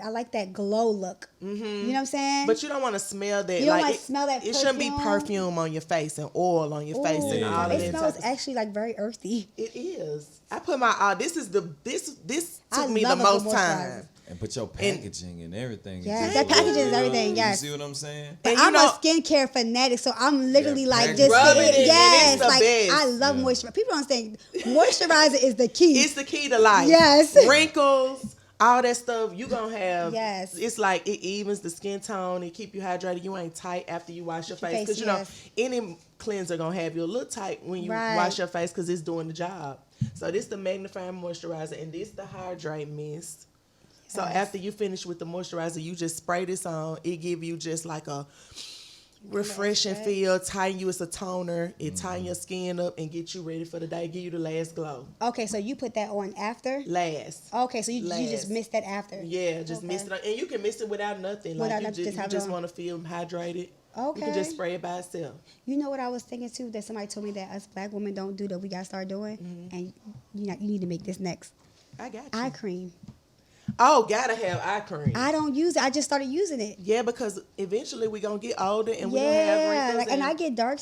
I like that glow look. You know what I'm saying? But you don't want to smell that. You don't like wanna it, smell that It shouldn't be perfume? perfume on your face and oil on your face and Ooh, all of it that. smells type of- actually like very earthy. It is. I put my this I took me the love a most good time. And put your packaging and everything. Yes, into that it. packaging is everything, yes. You see what I'm saying? But And you I'm know- a skincare fanatic, so I'm literally Yeah, like packaging. just Rub it in, and yes, it's the like best. I love Yeah. moisturizer. People don't think moisturizer is the key. It's the key to life. Yes. Wrinkles, all that stuff you gonna have. Yes. It's like it evens the skin tone. It keep you hydrated. You ain't tight after you wash your face. Because you know yes. any cleanser gonna have you a little tight when you Right. wash your face because it's doing the job. So this the magnifying moisturizer and this the hydrate mist. So Yes. after you finish with the moisturizer, you just spray this on. It give you just like a refreshing Right. feel, tighten you. It's a toner. It tighten your skin up and get you ready for the day. Give you the last glow. Okay, so you put that on after? Last. Okay, so you just Last. missed that after. Yeah, just Okay. mix it on. And you can mix it without nothing. Without Like nothing, you just have it just on. want to feel hydrated. Okay. You can just spray it by itself. You know what I was thinking too? That somebody told me that us black women don't do that we gotta start doing, and you need to make this next. I got you. Eye cream. Oh, gotta have eye cream. I don't use it. I just started using it. Yeah, because eventually we gonna get older and we gonna have Yeah, wrinkles. like, and I get dark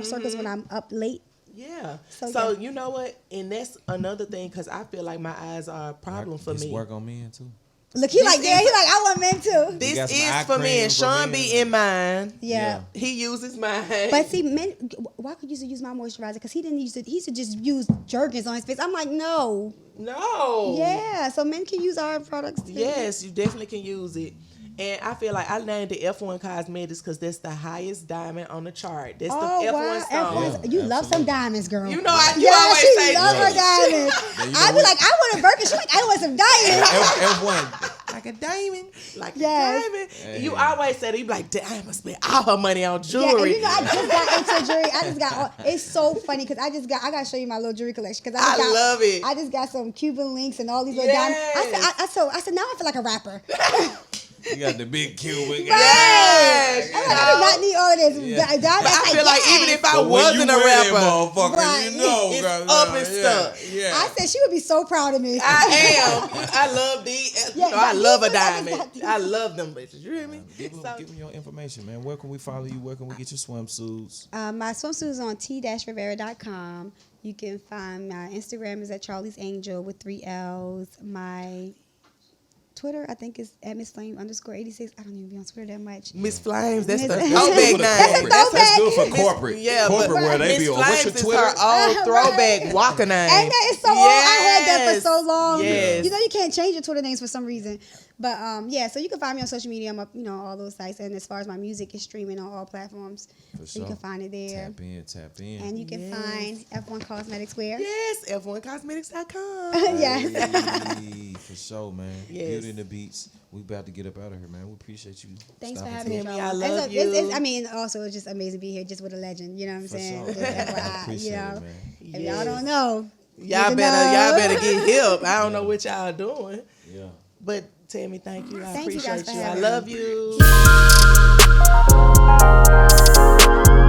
circles when I'm up late. yeah. So, So yeah. you know what? And that's another thing because I feel like my eyes are a problem for It's me. work on men too. Look, he This like, yeah, is- he like, I want men too. This got some is eye for me, cream and for Sean men. be in mine. Yeah. He uses mine. But see, men, Waka used to use my moisturizer because he didn't use it. He used to just use Jergens on his face. I'm like, no. no. Yeah, so men can use our products too. Yes, you definitely can use it. And I feel like I named it F1 Cosmetics because that's the highest diamond on the chart. That's Oh, the F1 wow. stone. F1's, you love some absolutely. diamonds, girl. You know, you Yeah, always she say love her diamonds. Yeah, you know I be what? like, I want a Birkin. She's like, I want some diamonds. F1. like a diamond. Like Yes. a diamond. Hey. You always say that. You be like, damn, I spent all her money on Yeah, and jewelry. you know, I just got into jewelry. I just got all, it's so funny because I gotta show you my little jewelry collection because I love it. I just got some Cuban links and all these little diamonds. I said, now I feel like a rapper. You got the big Cuban. Yes. I'm like, I do not need all of this. Yeah. But But I feel like even if I But when wasn't you a wear that rapper, motherfucker, Right. you know, It's goddamn, up and yeah, stuck. Yeah. I said she would be so proud of me. I am. I love these. Yeah, I love a these- I just diamond. got these. I love them bitches. You hear me? Give me your information, man. Where can we follow you? Where can we get your swimsuits? My swimsuit is on t-rivera.com. You can find my Instagram is at Charlie's Angel with 3 L's. My Twitter, I think, is at @MissFlame_86. I don't even be on Twitter that much. Miss Flames, that's the Miss- throwback That's a name. throwback. That's good for Miss- corporate. Corporate where they Miss be on. What's Flames your is Twitter? her old throwback Waka name. And that is so old. I had that for so long. Yes. You know, you can't change your Twitter names for some reason. But yeah, so you can find me on social media. I'm up, all those sites. And as far as my music is streaming on all platforms, For so you can find it there. Tap in. And you can find F1 Cosmetics where? Yes, F1cosmetics.com. Yes. Hey, for sure, man. Yes. Beauty and the Beats. We about to get up out of here, man. We appreciate you. Thanks for stopping having through. me. Tammy, y'all. I love It's, you. I mean, also it's just amazing to be here, just with a legend. You know what I'm For saying? sure. Just I FYI, appreciate it, man. If y'all don't know, Y'all you better know. get help. I don't know what y'all doing. Yeah. But Tammy, thank you. I Thank you guys appreciate for you. I having love me. you.